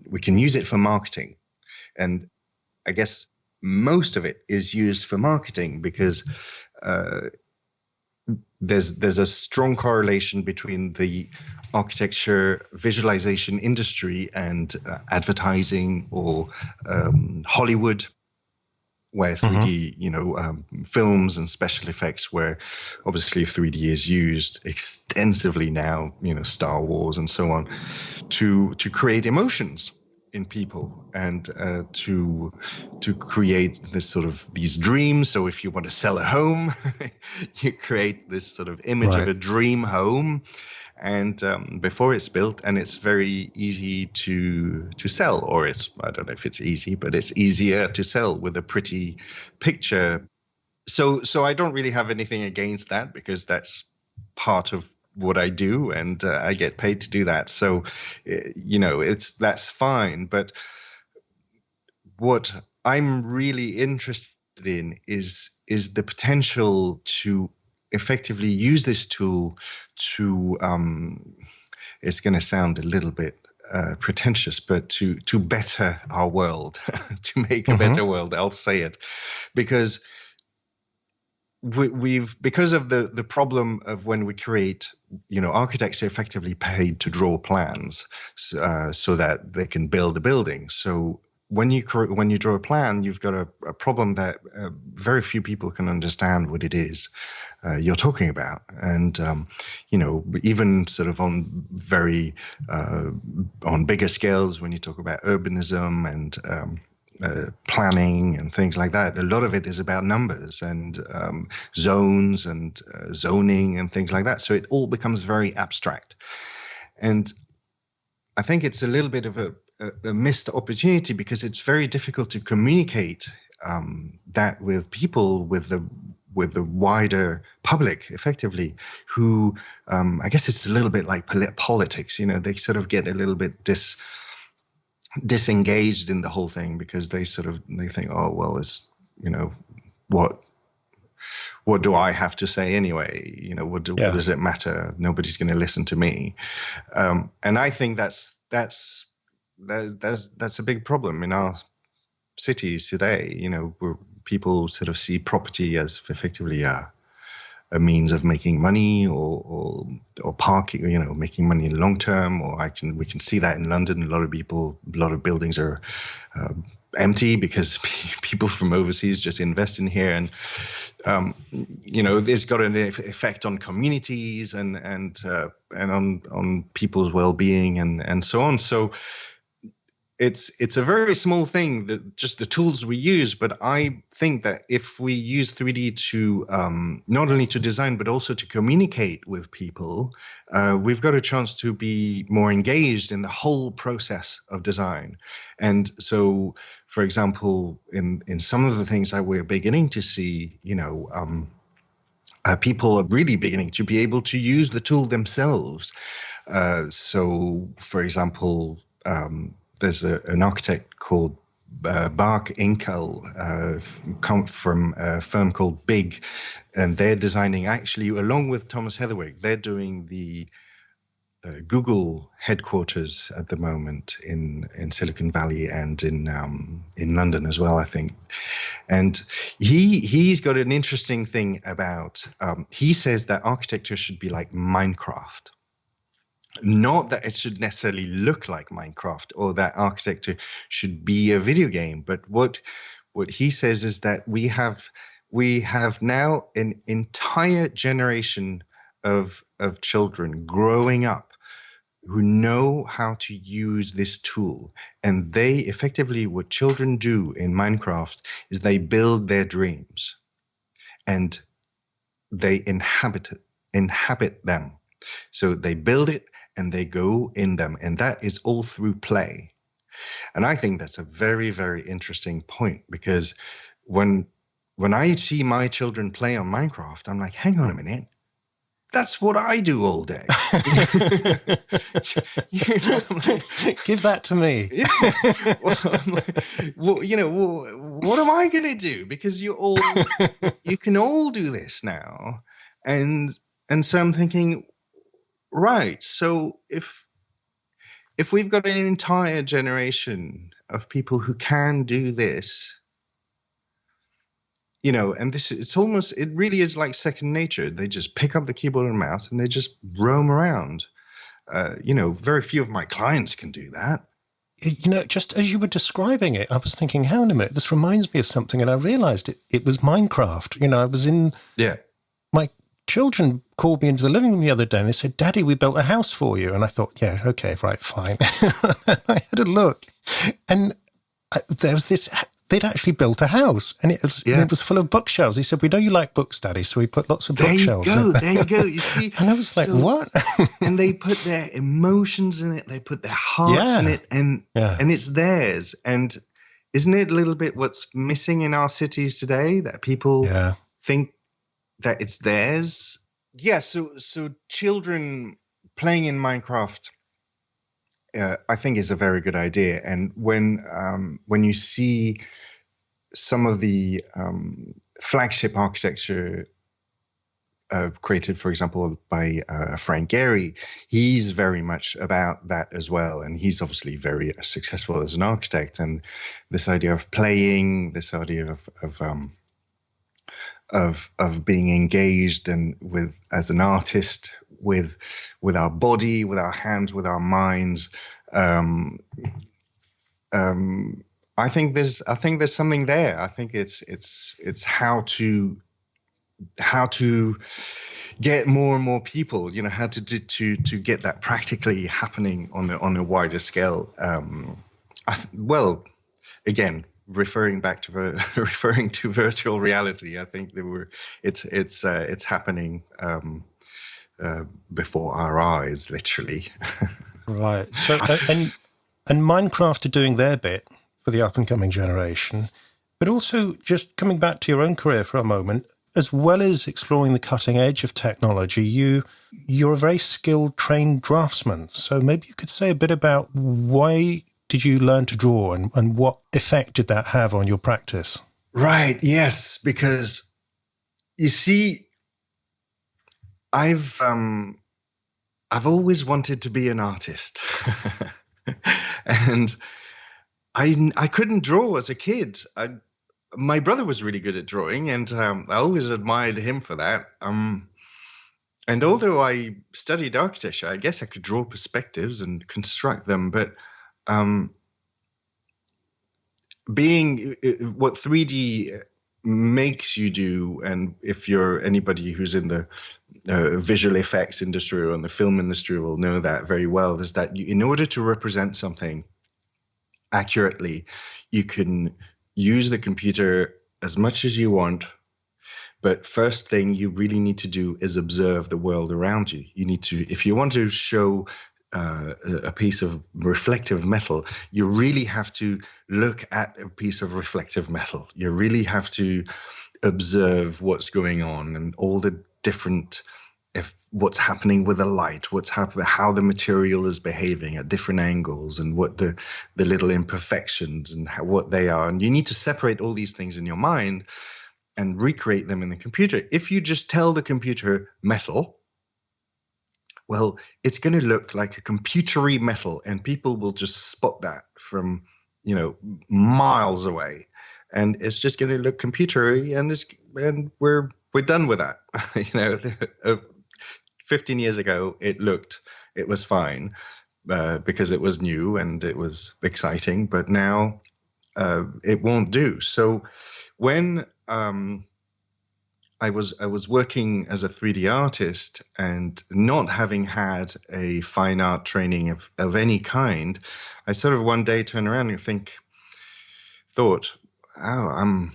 [SPEAKER 2] we can use it for marketing. And I guess most of it is used for marketing, because there's a strong correlation between the architecture visualization industry and advertising, or Hollywood, where 3D, films and special effects, where obviously 3D is used extensively now, Star Wars and so on, to create emotions in people, and to create this sort of these dreams. So if you want to sell a home, you create this sort of image of a dream home, and before it's built, and it's very easy to sell, or I don't know if it's easy, but it's easier to sell with a pretty picture. So I don't really have anything against that, because that's part of what I do, and I get paid to do that. So, that's fine. But what I'm really interested in is the potential to effectively use this tool to, it's going to sound a little bit pretentious, but to better our world, to make a better world. I'll say it, because we've because of the problem of when we create, architects are effectively paid to draw plans, so that they can build a building. So when you draw a plan, you've got a problem that very few people can understand what it is you're talking about. And even sort of on on bigger scales, when you talk about urbanism and planning and things like that, a lot of it is about numbers and zones and zoning and things like that. So it all becomes very abstract. And I think it's a little bit of a missed opportunity, because it's very difficult to communicate that with people, with the wider public, effectively, who I guess it's a little bit like politics. They sort of get a little bit disengaged in the whole thing, because they think, oh well, it's what do I have to say anyway? What does it matter? Nobody's going to listen to me. And I think that's a big problem in our cities today. Where people sort of see property as effectively a means of making money, or parking, making money in the long term. Or we can see that in London. A lot of buildings are empty because people from overseas just invest in here, and it's got an effect on communities and on people's well-being and so on. So it's a very small thing, that just the tools we use. But I think that if we use 3D to not only to design but also to communicate with people, we've got a chance to be more engaged in the whole process of design. And so, for example, in some of the things that we're beginning to see, people are really beginning to be able to use the tool themselves. So, for example, there's an architect called Bark Inkel, come from a firm called Big, and they're designing, actually, along with Thomas Heatherwick, they're doing the Google headquarters at the moment in Silicon Valley and in London as well, I think. And he's got an interesting thing about, he says that architecture should be like Minecraft. Not that it should necessarily look like Minecraft, or that architecture should be a video game, but what he says is that we have now an entire generation of children growing up who know how to use this tool. And they effectively, what children do in Minecraft is they build their dreams, and they inhabit them. So they build it and they go in them, and that is all through play. And I think that's a very, very interesting point, because when I see my children play on Minecraft, I'm like, hang on a minute, that's what I do all day.
[SPEAKER 1] Give that to me.
[SPEAKER 2] What am I going to do? Because you can all do this now. And so I'm thinking, right, so if we've got an entire generation of people who can do this, and it really is like second nature. They just pick up the keyboard and mouse and they just roam around. Very few of my clients can do that.
[SPEAKER 1] Just as you were describing it, I was thinking, hang on a minute, this reminds me of something. And I realized it was Minecraft. I was in...
[SPEAKER 2] Yeah.
[SPEAKER 1] My children called me into the living room the other day and they said, Daddy, we built a house for you. And I thought, yeah, okay, right, fine. I had a look. And there was this... They'd actually built a house, and it was full of bookshelves. He said, we know you like books, Daddy, so we put lots of bookshelves in there.
[SPEAKER 2] There you go. You see?
[SPEAKER 1] And I was like, what?
[SPEAKER 2] And they put their emotions in it. They put their hearts in it, and it's theirs. And isn't it a little bit what's missing in our cities today, that people think that it's theirs? Yeah, so children playing in Minecraft, I think, is a very good idea. And when you see some of the flagship architecture created, for example, by Frank Gehry, he's very much about that as well. And he's obviously very successful as an architect. And this idea of playing, this idea of being engaged and with as an artist with our body, with our hands, with our minds. I think there's something there. I think it's how to get more and more people, how to get that practically happening on a wider scale. Well, again, referring to virtual reality, I think it's happening before our eyes, literally.
[SPEAKER 1] Right. So, and Minecraft are doing their bit for the up-and-coming generation, but also just coming back to your own career for a moment, as well as exploring the cutting edge of technology, you're a very skilled, trained draftsman. So maybe you could say a bit about why did you learn to draw and what effect did that have on your practice?
[SPEAKER 2] Right, yes, because you see, I've always wanted to be an artist. And I couldn't draw as a kid. My brother was really good at drawing, and I always admired him for that. And although I studied architecture, I guess I could draw perspectives and construct them. But being what 3D makes you do, and if you're anybody who's in the visual effects industry or in the film industry will know that very well, is that in order to represent something accurately, you can use the computer as much as you want, but first thing you really need to do is observe the world around you. You need to, if you want to show a piece of reflective metal, you really have to look at a piece of reflective metal. You really have to observe what's going on and all the different, what's happening with the light, how the material is behaving at different angles, and what the little imperfections and what they are. And you need to separate all these things in your mind and recreate them in the computer. If you just tell the computer metal, well, it's going to look like a computery metal, and people will just spot that from, miles away, and it's just going to look computery, and we're done with that. 15 years ago, it was fine because it was new and it was exciting, but now it won't do. So when I was working as a 3D artist and not having had a fine art training of any kind, I sort of one day turned around and thought, oh,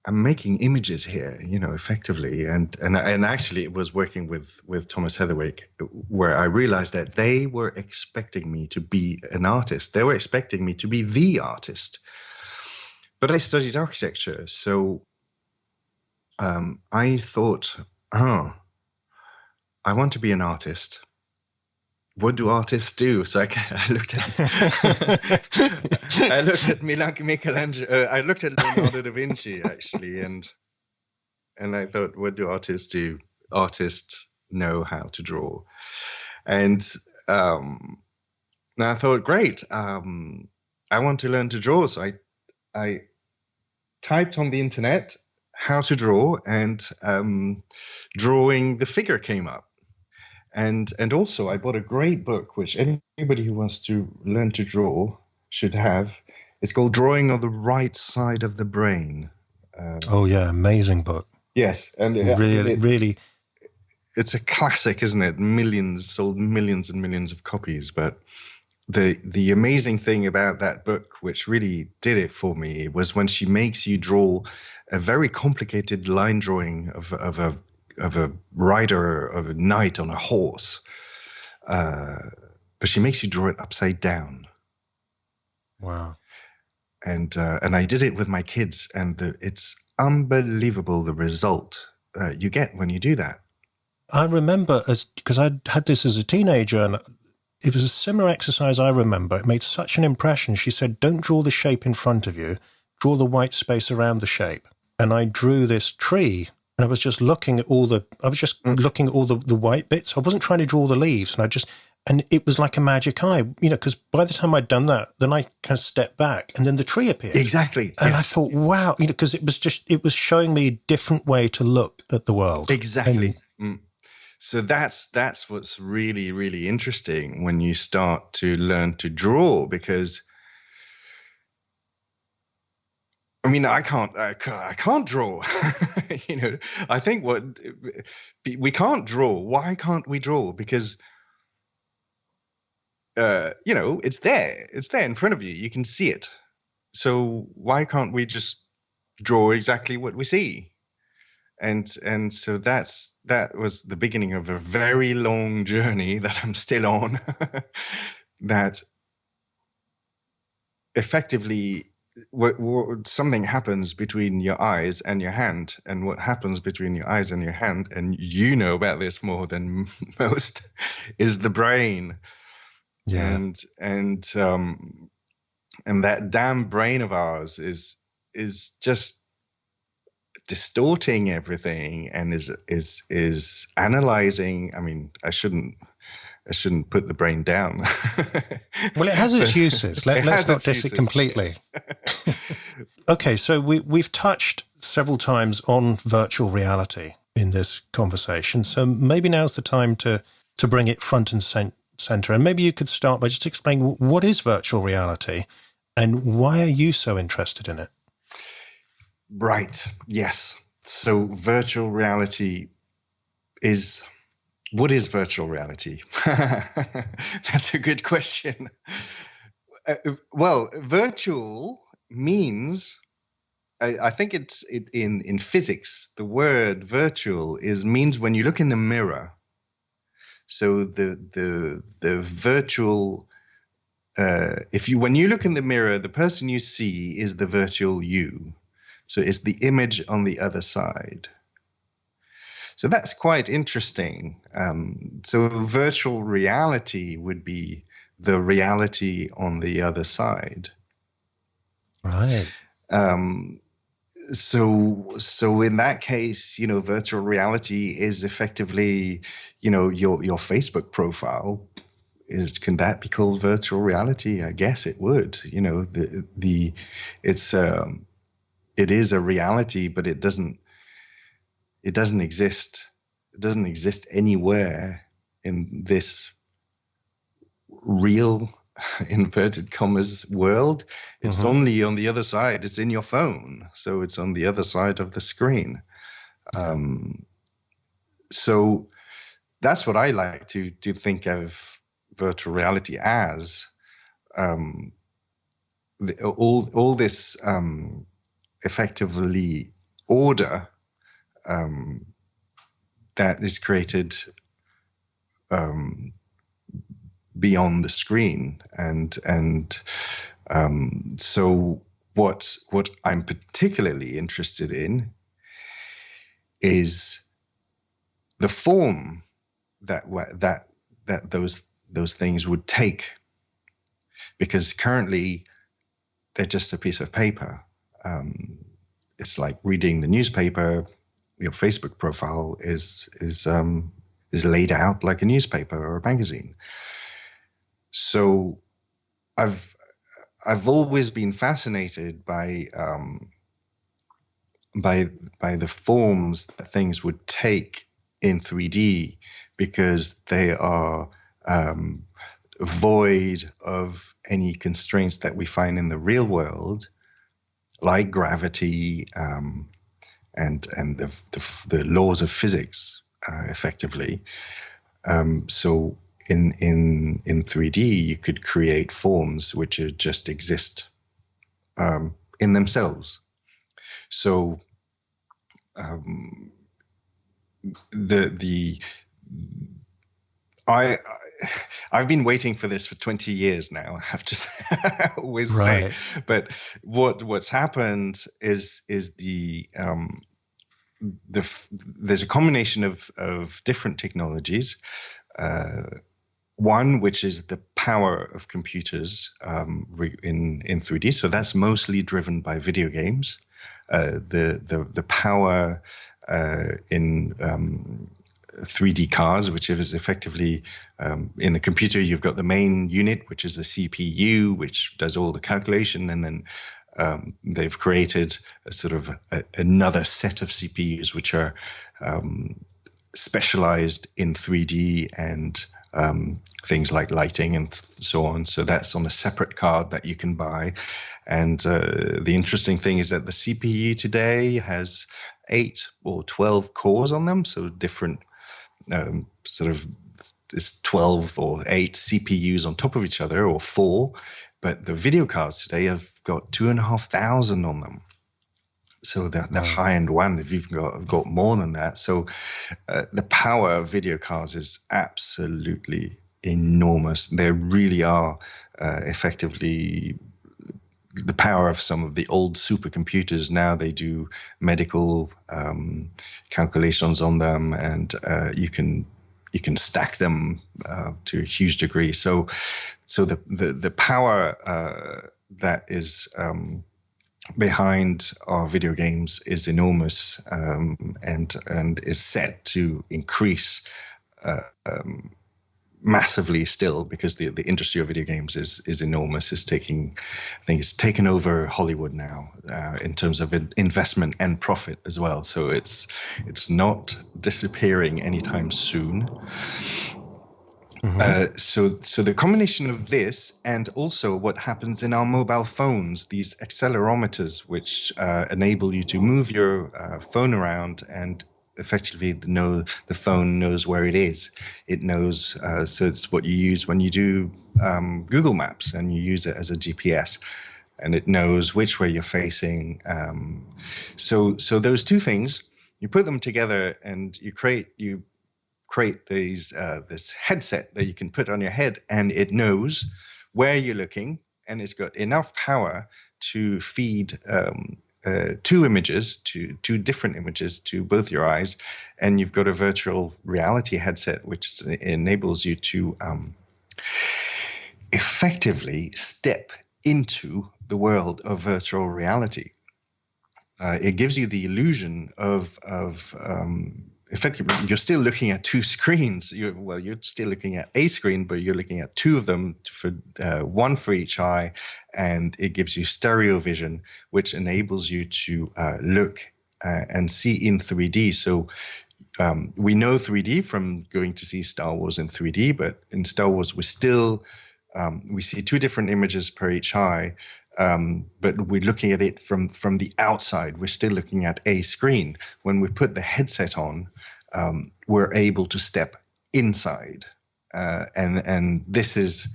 [SPEAKER 2] I'm making images here, effectively. And actually it was working with Thomas Heatherwick where I realized that they were expecting me to be an artist. They were expecting me to be the artist. But I studied architecture, so I thought, I want to be an artist. What do artists do? So I looked at Michelangelo. I looked at Leonardo da Vinci actually, and I thought, what do artists do? Artists know how to draw, and I thought, great. I want to learn to draw, so I typed on the internet how to draw, and drawing the figure came up. And also I bought a great book, which anybody who wants to learn to draw should have. It's called Drawing on the Right Side of the Brain.
[SPEAKER 1] Oh yeah, amazing book.
[SPEAKER 2] Yes, and
[SPEAKER 1] really,
[SPEAKER 2] it's a classic, isn't it? Sold millions and millions of copies. But the amazing thing about that book, which really did it for me, was when she makes you draw a very complicated line drawing of a rider of a knight on a horse, but she makes you draw it upside down.
[SPEAKER 1] Wow!
[SPEAKER 2] And I did it with my kids, and it's unbelievable the result you get when you do that.
[SPEAKER 1] I remember because I had this as a teenager, and it was a similar exercise. I remember it made such an impression. She said, "Don't draw the shape in front of you; draw the white space around the shape." And I drew this tree. And I was just looking at all the white bits. I wasn't trying to draw the leaves. And it was like a magic eye, because by the time I'd done that, then I kind of stepped back and then the tree appeared.
[SPEAKER 2] Exactly.
[SPEAKER 1] And I thought, wow, because it was showing me a different way to look at the world.
[SPEAKER 2] Exactly. So that's what's really, really interesting when you start to learn to draw, because I mean, I can't draw. I think we can't draw. Why can't we draw? Because it's there in front of you. You can see it. So why can't we just draw exactly what we see? And so that was the beginning of a very long journey that I'm still on. That effectively, something happens between your eyes and your hand, and what happens between your eyes and your hand, and you know about this more than most, is the brain.
[SPEAKER 1] Yeah.
[SPEAKER 2] And that damn brain of ours is just distorting everything and is analyzing. I mean, I shouldn't put the brain down.
[SPEAKER 1] Well, it has its uses. Let's not diss it completely. Yes. Okay, so we've touched several times on virtual reality in this conversation. So maybe now's the time to bring it front and center. And maybe you could start by just explaining what is virtual reality and why are you so interested in it?
[SPEAKER 2] Right. Yes. So virtual reality is... What is virtual reality? That's a good question. Well, virtual means, I think it's in physics, the word virtual means when you look in the mirror. So the virtual, when you look in the mirror, the person you see is the virtual you. So it's the image on the other side. So that's quite interesting. So virtual reality would be the reality on the other side.
[SPEAKER 1] Right.
[SPEAKER 2] So in that case, virtual reality is effectively, your Facebook profile. Can that be called virtual reality? I guess it would. It is a reality, but it doesn't exist. It doesn't exist anywhere in this real, inverted commas, world. It's only on the other side. It's in your phone. So it's on the other side of the screen. So that's what I like to think of virtual reality as. All this effectively order that is created beyond the screen, and so what I'm particularly interested in is the form that those things would take, because currently they're just a piece of paper. It's like reading the newspaper. Your Facebook profile is laid out like a newspaper or a magazine. So I've always been fascinated by the forms that things would take in 3D, because they are void of any constraints that we find in the real world, like gravity, and the laws of physics, effectively. So in 3D, you could create forms which just exist in themselves. So I've been waiting for this for 20 years now, I have to always say. But what's happened is there's a combination of different technologies. One, which is the power of computers in 3D. So that's mostly driven by video games. The power in 3D cards, which is effectively in the computer, you've got the main unit, which is the CPU, which does all the calculation, and then they've created a sort of another set of CPUs which are specialized in 3D and things like lighting and so on. So that's on a separate card that you can buy. And the interesting thing is that the CPU today has 8 or 12 cores on them, so different sort of this 12 or 8 CPUs on top of each other, or 4. But the video cards today have got 2,500 on them. So the high-end one, if you've got more than that. So the power of video cards is absolutely enormous. They really are effectively the power of some of the old supercomputers. Now they do medical calculations on them, and you can stack them to a huge degree. So the power that is behind our video games is enormous, and is set to increase massively still, because the industry of video games is enormous. I think it's taken over Hollywood now in terms of investment and profit as well. So it's not disappearing anytime soon. Mm-hmm. So the combination of this and also what happens in our mobile phones, these accelerometers, which enable you to move your phone around, and effectively the phone knows where it is. It knows, so it's what you use when you do Google Maps, and you use it as a GPS, and it knows which way you're facing. So those two things, you put them together and you create this headset that you can put on your head, and it knows where you're looking, and it's got enough power to feed two different images to both your eyes, and you've got a virtual reality headset which enables you to effectively step into the world of virtual reality. It gives you the illusion of effectively, you're still looking at two screens. You're still looking at a screen, but you're looking at two of them, for one for each eye, and it gives you stereo vision, which enables you to look and see in 3D. So we know 3D from going to see Star Wars in 3D, but in Star Wars we see two different images per each eye. But we're looking at it from the outside. We're still looking at a screen. When we put the headset on, we're able to step inside, and this is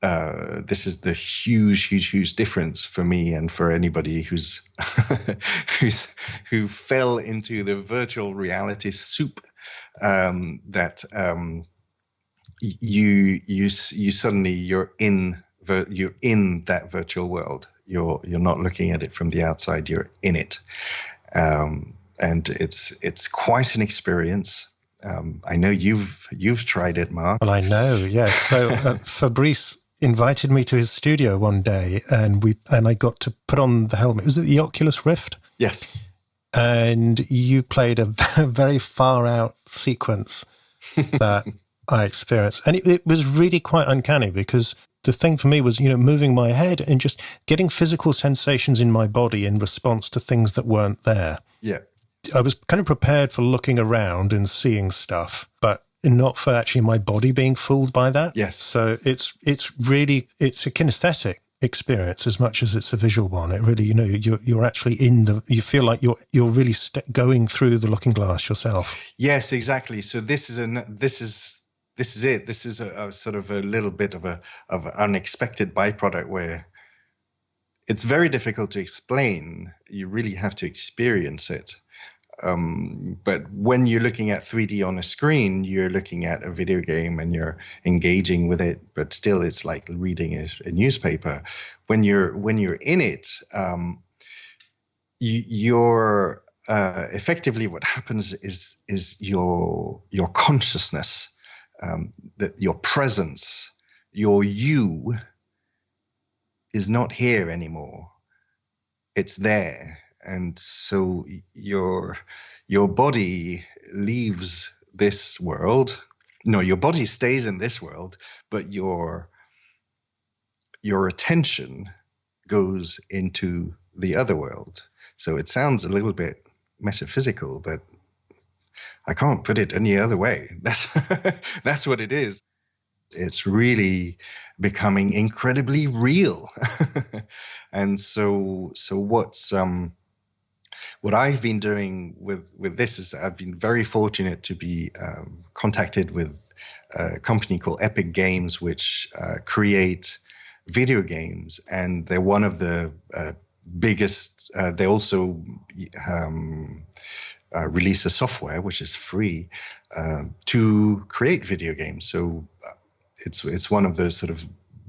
[SPEAKER 2] the huge difference for me and for anybody who fell into the virtual reality soup. That you suddenly you're in that virtual world. You're not looking at it from the outside. You're in it, and it's quite an experience. I know you've tried it, Mark.
[SPEAKER 1] Well, I know, yes. So Fabrice invited me to his studio one day, and I got to put on the helmet. Was it the Oculus Rift?
[SPEAKER 2] Yes.
[SPEAKER 1] And you played a very far out sequence that I experienced, and it was really quite uncanny, because the thing for me was, moving my head and just getting physical sensations in my body in response to things that weren't there.
[SPEAKER 2] Yeah.
[SPEAKER 1] I was kind of prepared for looking around and seeing stuff, but not for actually my body being fooled by that.
[SPEAKER 2] Yes.
[SPEAKER 1] So it's a kinesthetic experience as much as it's a visual one. It really, you're actually you feel like you're really going through the looking glass yourself.
[SPEAKER 2] Yes, exactly. So this is it. This is a sort of a little bit of an unexpected byproduct, where it's very difficult to explain. You really have to experience it. But when you're looking at 3D on a screen, you're looking at a video game and you're engaging with it, but still it's like reading a newspaper. When you're in it, you're effectively, what happens is your consciousness, that your presence, your you, is not here anymore. It's there. And so your body leaves this world. No, your body stays in this world, but your attention goes into the other world. So it sounds a little bit metaphysical, but I can't put it any other way. That's what it is. It's really becoming incredibly real. And so what I've been doing with this is I've been very fortunate to be contacted with a company called Epic Games, which create video games, and they're one of the biggest. They also release a software which is free to create video games. So it's one of the sort of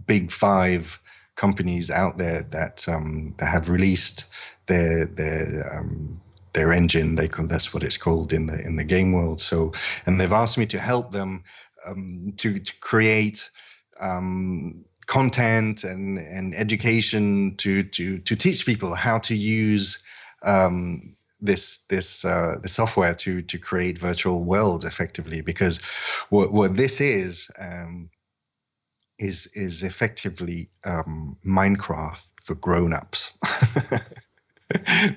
[SPEAKER 2] big five companies out there that have released their engine. That's what it's called in the game world. So, and they've asked me to help them to create content and education to teach people how to use this software to create virtual worlds effectively. Because what this is effectively Minecraft for grown-ups.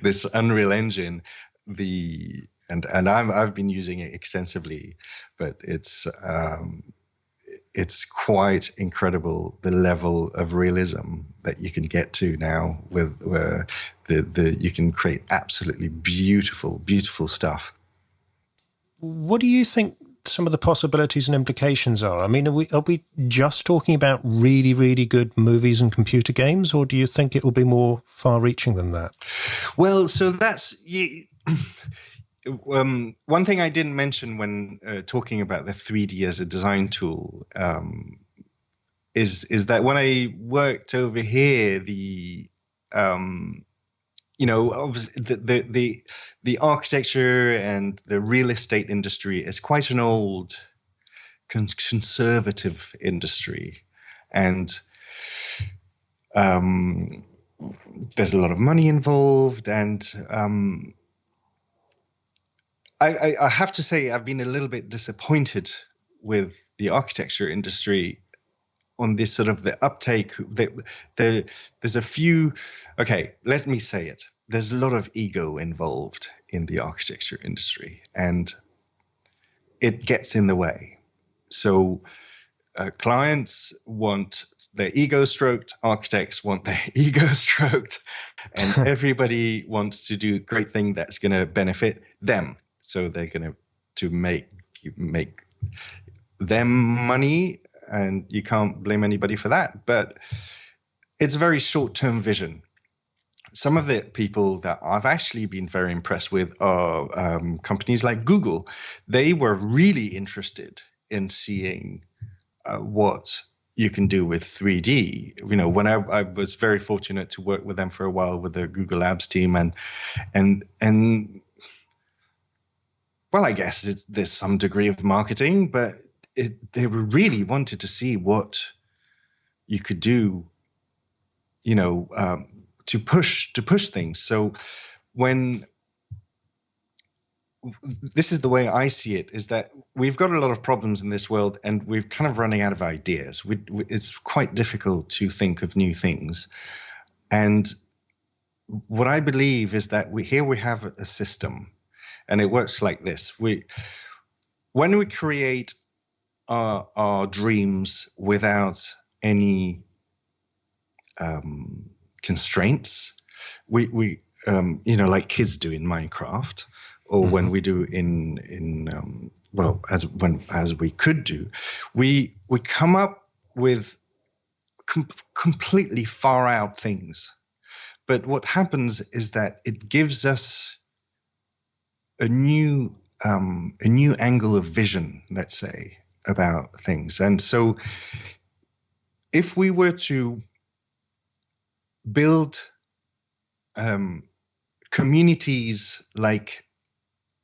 [SPEAKER 2] This Unreal Engine, and I've been using it extensively, but it's quite incredible the level of realism that you can get to now with you can create absolutely beautiful stuff.
[SPEAKER 1] What do you think some of the possibilities and implications are? I mean, are we just talking about really, really good movies and computer games, or do you think it will be more far-reaching than that?
[SPEAKER 2] Well, so that's one thing I didn't mention when talking about the 3D as a design tool is that when I worked over here, obviously the architecture and the real estate industry is quite an old conservative industry, and there's a lot of money involved, and I have to say I've been a little bit disappointed with the architecture industry on this sort of the uptake. There's a few, okay, let me say it. There's a lot of ego involved in the architecture industry, and it gets in the way. So clients want their ego stroked, architects want their ego stroked, and everybody wants to do a great thing that's going to benefit them. So they're going to make them money, and you can't blame anybody for that. But it's a very short-term vision. Some of the people that I've actually been very impressed with are companies like Google. They were really interested in seeing what you can do with 3D. You know, when I was very fortunate to work with them for a while with the Google Labs team, and well, I guess there's some degree of marketing, but they really wanted to see what you could do, to push things. So when this is the way I see it, is that we've got a lot of problems in this world, and we're kind of running out of ideas. It's quite difficult to think of new things. And what I believe is that we have a system, and it works like this. When we create our dreams without any constraints, we like kids do in Minecraft, or when we do as we could do, we come up with completely far out things. But what happens is that it gives us a new angle of vision, let's say, about things. And so if we were to build communities like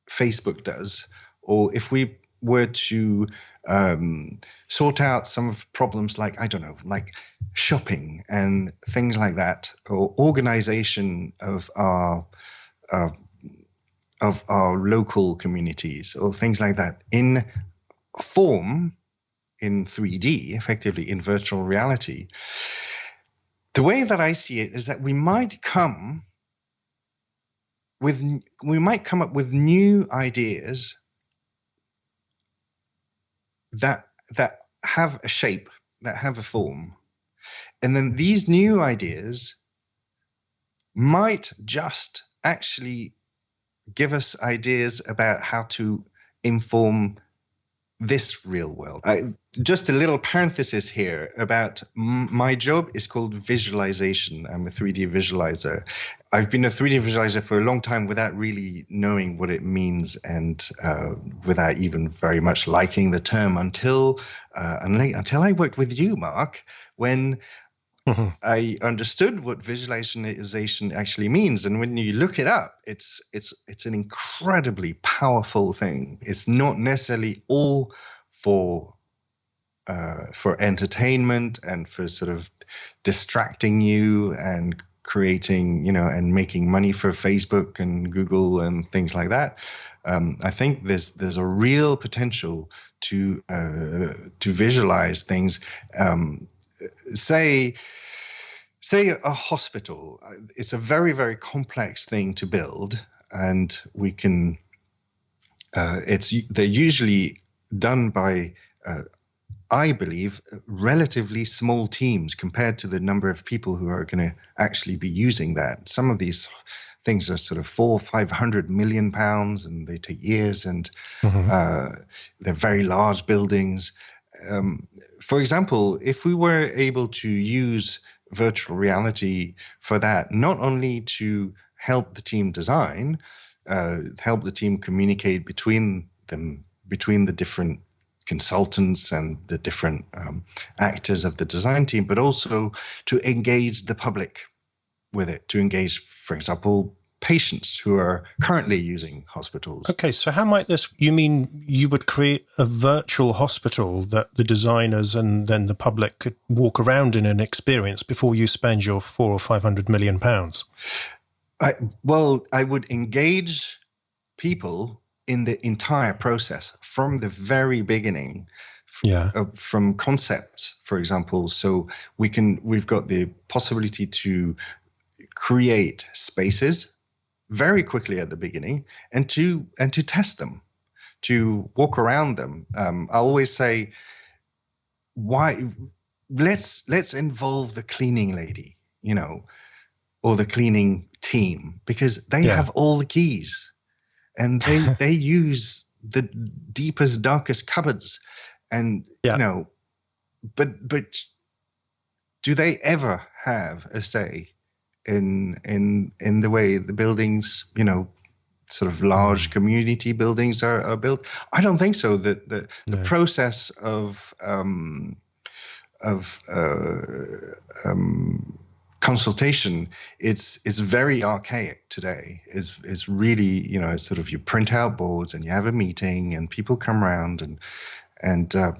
[SPEAKER 2] Facebook does, or if we were to sort out some of problems like, I don't know, like shopping and things like that, or organization of our of our local communities or things like that in form, in 3D, effectively in virtual reality. The way that I see it is that we might come up with new ideas that have a shape, that have a form. And then these new ideas might just actually give us ideas about how to inform this real world. Just a little parenthesis here about my job is called visualization. I'm a 3D visualizer. I've been a 3D visualizer for a long time without really knowing what it means and without even very much liking the term until I worked with you, Mark, when I understood what visualization actually means. And when you look it up, it's an incredibly powerful thing. It's not necessarily all for entertainment and for sort of distracting you and creating, and making money for Facebook and Google and things like that. I think there's a real potential to visualize things. Say a hospital. It's a very, very complex thing to build, and we can. They're usually done by, I believe, relatively small teams compared to the number of people who are going to actually be using that. Some of these things are sort of 400-500 million pounds, and they take years, and they're very large buildings. For example, if we were able to use virtual reality for that, not only to help the team design, help the team communicate between the different consultants and the different actors of the design team, but also to engage the public with it, to engage, for example, patients who are currently using hospitals.
[SPEAKER 1] Okay, so how might this, you mean you would create a virtual hospital that the designers and then the public could walk around in and experience before you spend your 400 or 500 million pounds?
[SPEAKER 2] I would engage people in the entire process from the very beginning. From concept, for example. So we've got the possibility to create spaces very quickly at the beginning and to test them, to walk around them. I always say, why let's involve the cleaning lady, or the cleaning team, because they have all the keys and they use the deepest, darkest cupboards, and but do they ever have a say in the way the buildings, sort of large community buildings are built? I don't think so. The process of consultation is very archaic today. Is really, it's sort of, you print out boards and you have a meeting and people come around and I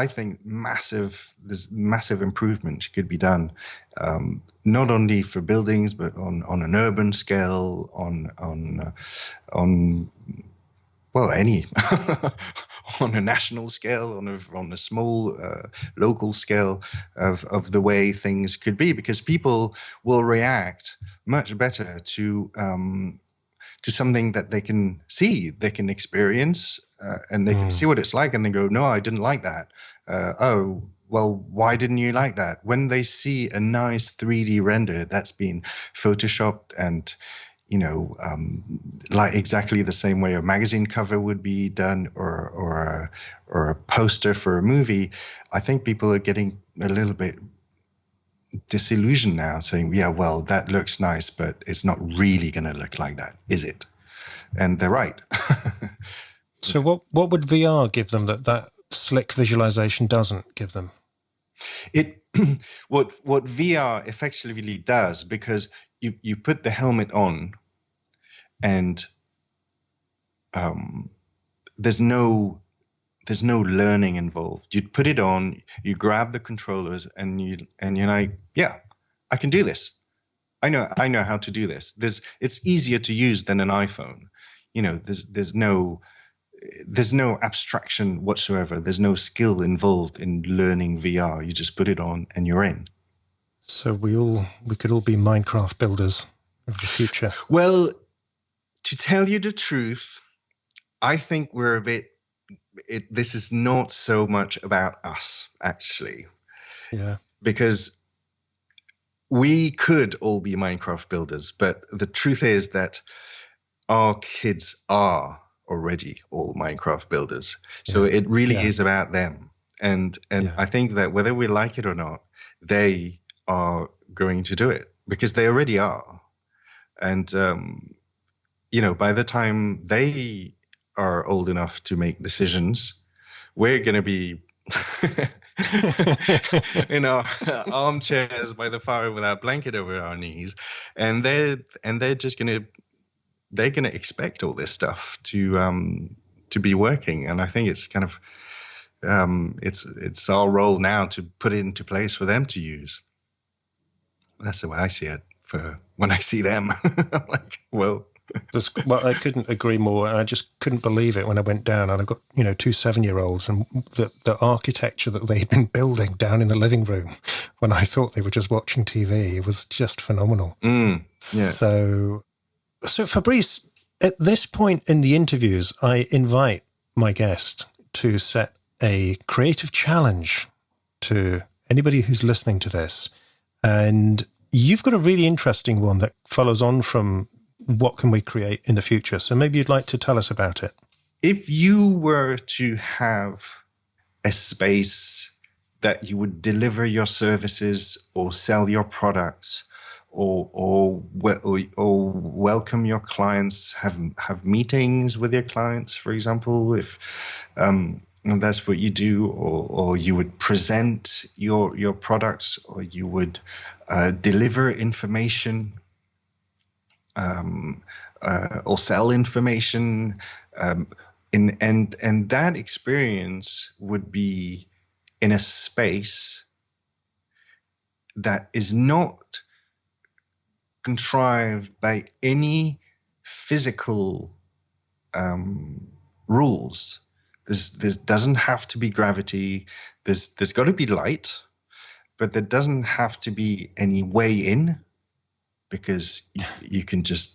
[SPEAKER 2] think there's massive improvement could be done, not only for buildings but on an urban scale, on any on a national scale, on a small local scale of the way things could be, because people will react much better to something that they can see, they can experience, and they can see what it's like, and they go, no, I didn't like that. Oh, well, why didn't you like that? When they see a nice 3D render that's been photoshopped and, like exactly the same way a magazine cover would be done, or a poster for a movie, I think people are getting a little bit disillusioned now, saying, yeah, well, that looks nice, but it's not really going to look like that, is it? And they're right.
[SPEAKER 1] So what would VR give them that slick visualization doesn't give them?
[SPEAKER 2] What VR effectively does, because you put the helmet on and there's no learning involved. You put it on, you grab the controllers, and you're like, yeah, I can do this. I know how to do this. It's easier to use than an iPhone. There's no abstraction whatsoever. There's no skill involved in learning VR. You just put it on and you're in.
[SPEAKER 1] So we could all be Minecraft builders of the future.
[SPEAKER 2] Well, to tell you the truth, I think we're a bit. This is not so much about us, actually.
[SPEAKER 1] Yeah.
[SPEAKER 2] Because we could all be Minecraft builders, but the truth is that our kids are already all Minecraft builders. So it really is about them. And I think that whether we like it or not, they are going to do it because they already are. And, by the time they are old enough to make decisions, we're going to be in our armchairs by the fire with our blanket over our knees, and they're just gonna expect all this stuff to be working. And I think it's kind of it's our role now to put it into place for them to use. That's the way I see it. For when I see them, I'm like, well.
[SPEAKER 1] I couldn't agree more. I just couldn't believe it when I went down, and I've got 2 7-year-olds, and the architecture that they'd been building down in the living room when I thought they were just watching TV was just phenomenal.
[SPEAKER 2] Yeah.
[SPEAKER 1] So Fabrice, at this point in the interviews, I invite my guest to set a creative challenge to anybody who's listening to this, and you've got a really interesting one that follows on from what can we create in the future? So maybe you'd like to tell us about it.
[SPEAKER 2] If you were to have a space that you would deliver your services or sell your products or welcome your clients, have meetings with your clients, for example, if that's what you do, or you would present your products, or you would deliver information, or sell information, and that experience would be in a space that is not contrived by any physical rules. This doesn't have to be gravity. There's got to be light, but there doesn't have to be any way in, because you can just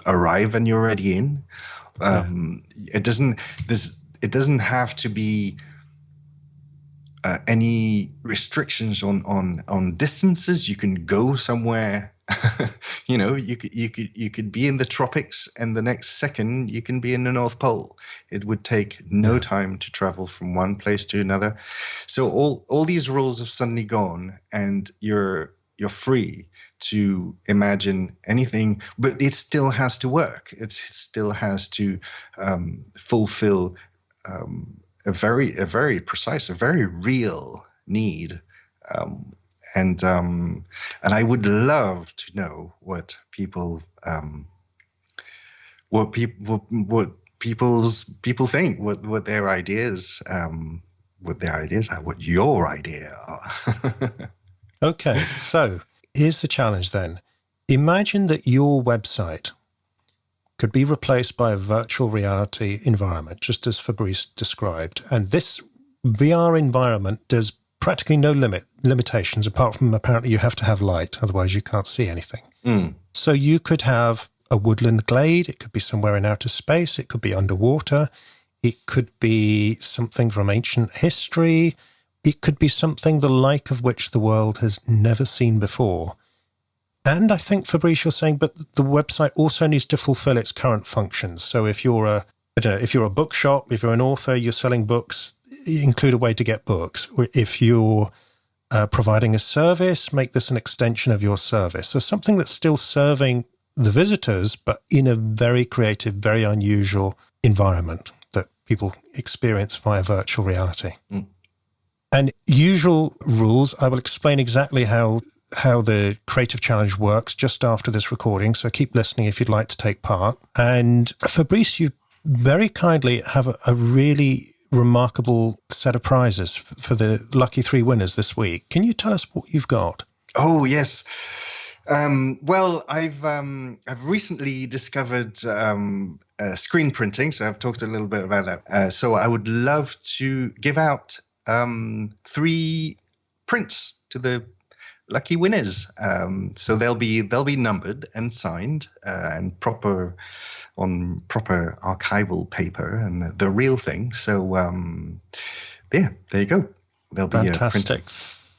[SPEAKER 2] arrive and you're already in. It doesn't have to be any restrictions on distances. You can go somewhere. You could be in the tropics, and the next second you can be in the North Pole. It would take no time to travel from one place to another. So all these rules have suddenly gone, and you're free to imagine anything, but it still has to work. It still has to fulfill a very precise, a very real need. And I would love to know what people think, what their ideas are, what your idea are.
[SPEAKER 1] Okay, so here's the challenge then. Imagine that your website could be replaced by a virtual reality environment, just as Fabrice described. And this VR environment does practically no limitations, apart from apparently you have to have light, otherwise you can't see anything. So you could have a woodland glade, it could be somewhere in outer space, it could be underwater, it could be something from ancient history, it could be something the like of which the world has never seen before. And I think, Fabrice, you're saying, but the website also needs to fulfill its current functions. So if you're a bookshop, if you're an author, you're selling books, include a way to get books. If you're providing a service, make this an extension of your service. So something that's still serving the visitors, but in a very creative, very unusual environment that people experience via virtual reality. And usual rules, I will explain exactly how the creative challenge works just after this recording, so keep listening if you'd like to take part. And Fabrice, you very kindly have a really remarkable set of prizes for the lucky 3 winners this week. Can you tell us what you've got?
[SPEAKER 2] Oh, yes. Well, I've recently discovered screen printing, so I've talked a little bit about that. So I would love to give out 3 prints to the lucky winners. So they'll be numbered and signed and proper archival paper and the real thing. So yeah, there you go. They'll be
[SPEAKER 1] Fantastic.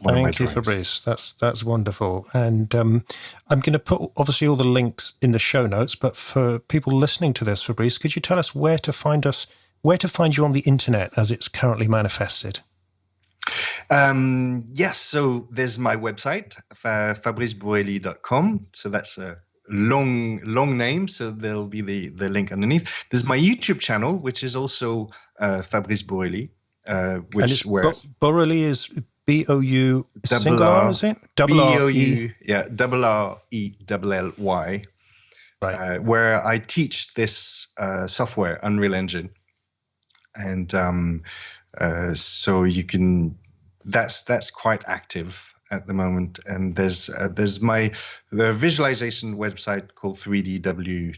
[SPEAKER 1] Thank you, Fabrice. That's wonderful. And I'm going to put obviously all the links in the show notes, but for people listening to this, Fabrice, could you tell us where to find you on the internet as it's currently manifested?
[SPEAKER 2] Yes, so there's my website, fabricebourrelly.com. So that's a long name, so there'll be the link underneath. There's my YouTube channel, which is also Fabrice Bourrelly.
[SPEAKER 1] Bourrelly is B-O-U single R, is it?
[SPEAKER 2] B-O-U, yeah, R-E-L-L-Y, right. Where I teach this software, Unreal Engine. And so you can, that's quite active at the moment. And there's the visualization website called 3dw.co.uk,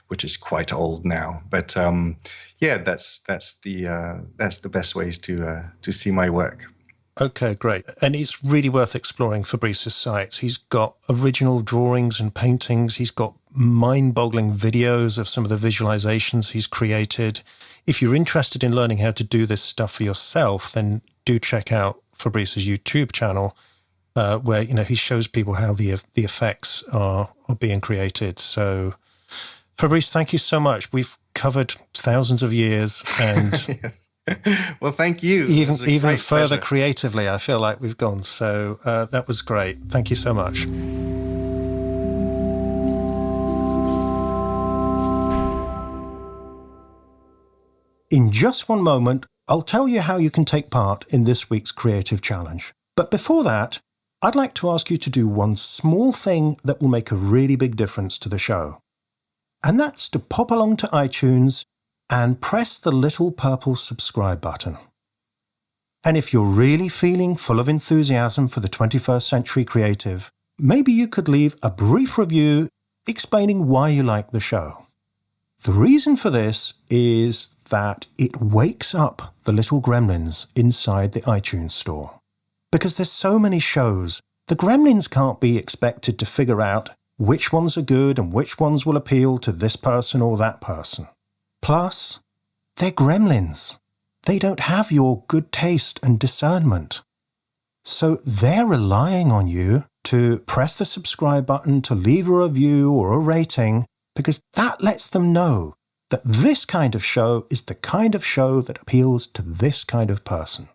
[SPEAKER 2] which is quite old now. But yeah, that's the best ways to see my work.
[SPEAKER 1] Okay, great. And it's really worth exploring Fabrice's site. He's got original drawings and paintings. He's got mind-boggling videos of some of the visualizations he's created. If you're interested in learning how to do this stuff for yourself, then do check out Fabrice's YouTube channel, where he shows people how the effects are being created. So, Fabrice, thank you so much. We've covered thousands of years, and
[SPEAKER 2] well, thank you.
[SPEAKER 1] Even further creatively, I feel like we've gone. So that was great. Thank you so much. In just one moment, I'll tell you how you can take part in this week's Creative Challenge. But before that, I'd like to ask you to do one small thing that will make a really big difference to the show. And that's to pop along to iTunes and press the little purple subscribe button. And if you're really feeling full of enthusiasm for the 21st Century Creative, maybe you could leave a brief review explaining why you like the show. The reason for this is that it wakes up the little gremlins inside the iTunes store. Because there's so many shows, the gremlins can't be expected to figure out which ones are good and which ones will appeal to this person or that person. Plus, they're gremlins. They don't have your good taste and discernment. So they're relying on you to press the subscribe button, to leave a review or a rating, because that lets them know that this kind of show is the kind of show that appeals to this kind of person.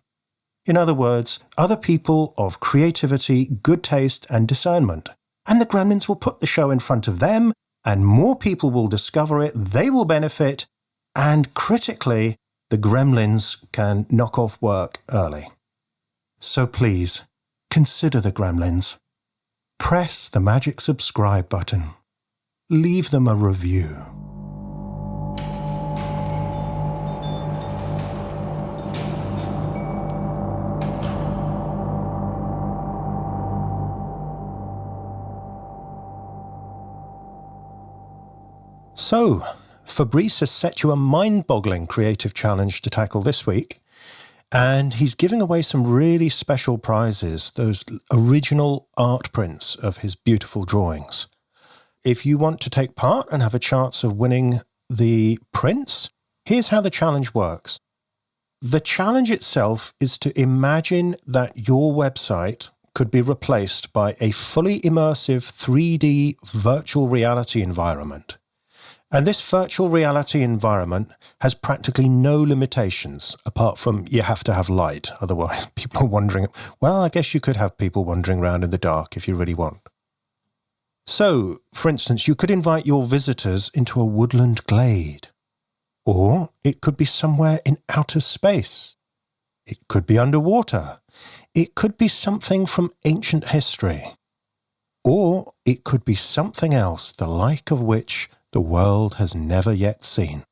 [SPEAKER 1] In other words, other people of creativity, good taste, and discernment. And the gremlins will put the show in front of them, and more people will discover it, they will benefit, and critically, the gremlins can knock off work early. So please, consider the gremlins. Press the magic subscribe button. Leave them a review. So, Fabrice has set you a mind-boggling creative challenge to tackle this week, and he's giving away some really special prizes, those original art prints of his beautiful drawings. If you want to take part and have a chance of winning the prints, here's how the challenge works. The challenge itself is to imagine that your website could be replaced by a fully immersive 3D virtual reality environment. And this virtual reality environment has practically no limitations, apart from you have to have light. Otherwise, people are wandering. Well, I guess you could have people wandering around in the dark if you really want. So, for instance, you could invite your visitors into a woodland glade. Or it could be somewhere in outer space. It could be underwater. It could be something from ancient history. Or it could be something else, the like of which the world has never yet seen.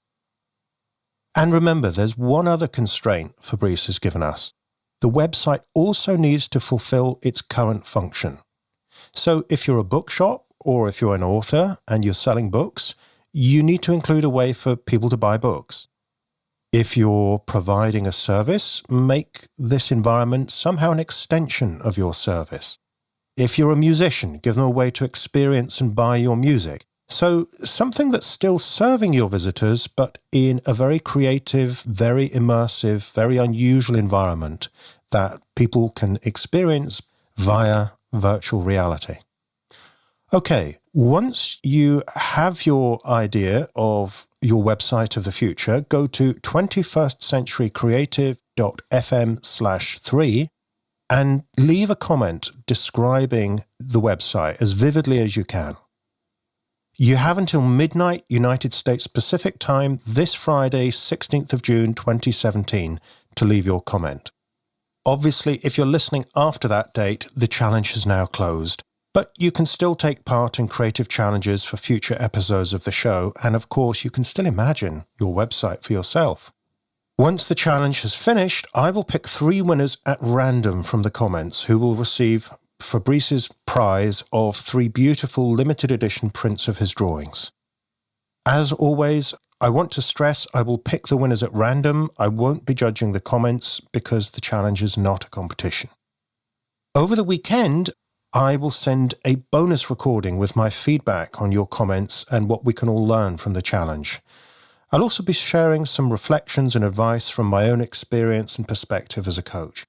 [SPEAKER 1] And remember, there's one other constraint Fabrice has given us. The website also needs to fulfill its current function. So if you're a bookshop or if you're an author and you're selling books, you need to include a way for people to buy books. If you're providing a service, make this environment somehow an extension of your service. If you're a musician, give them a way to experience and buy your music. So something that's still serving your visitors, but in a very creative, very immersive, very unusual environment that people can experience via virtual reality. Okay, once you have your idea of your website of the future, go to 21stcenturycreative.fm/3 and leave a comment describing the website as vividly as you can. You have until midnight United States Pacific Time this Friday, 16th of June 2017, to leave your comment. Obviously, if you're listening after that date, the challenge is now closed. But you can still take part in creative challenges for future episodes of the show, and of course, you can still imagine your website for yourself. Once the challenge has finished, I will pick 3 winners at random from the comments who will receive Fabrice's prize of 3 beautiful limited edition prints of his drawings. As always, I want to stress I will pick the winners at random. I won't be judging the comments because the challenge is not a competition. Over the weekend, I will send a bonus recording with my feedback on your comments and what we can all learn from the challenge. I'll also be sharing some reflections and advice from my own experience and perspective as a coach.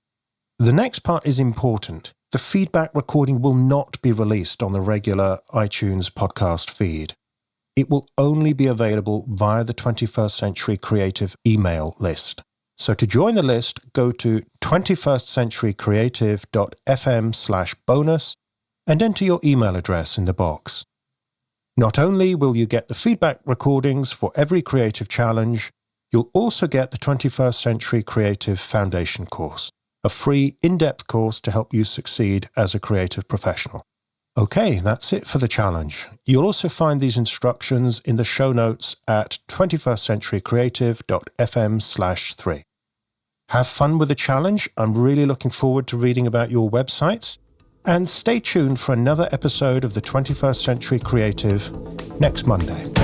[SPEAKER 1] The next part is important. The feedback recording will not be released on the regular iTunes podcast feed. It will only be available via the 21st Century Creative email list. So to join the list, go to 21stcenturycreative.fm/bonus and enter your email address in the box. Not only will you get the feedback recordings for every creative challenge, you'll also get the 21st Century Creative Foundation course, a free in-depth course to help you succeed as a creative professional. Okay, that's it for the challenge. You'll also find these instructions in the show notes at 21stcenturycreative.fm/3. Have fun with the challenge. I'm really looking forward to reading about your websites. And stay tuned for another episode of the 21st Century Creative next Monday.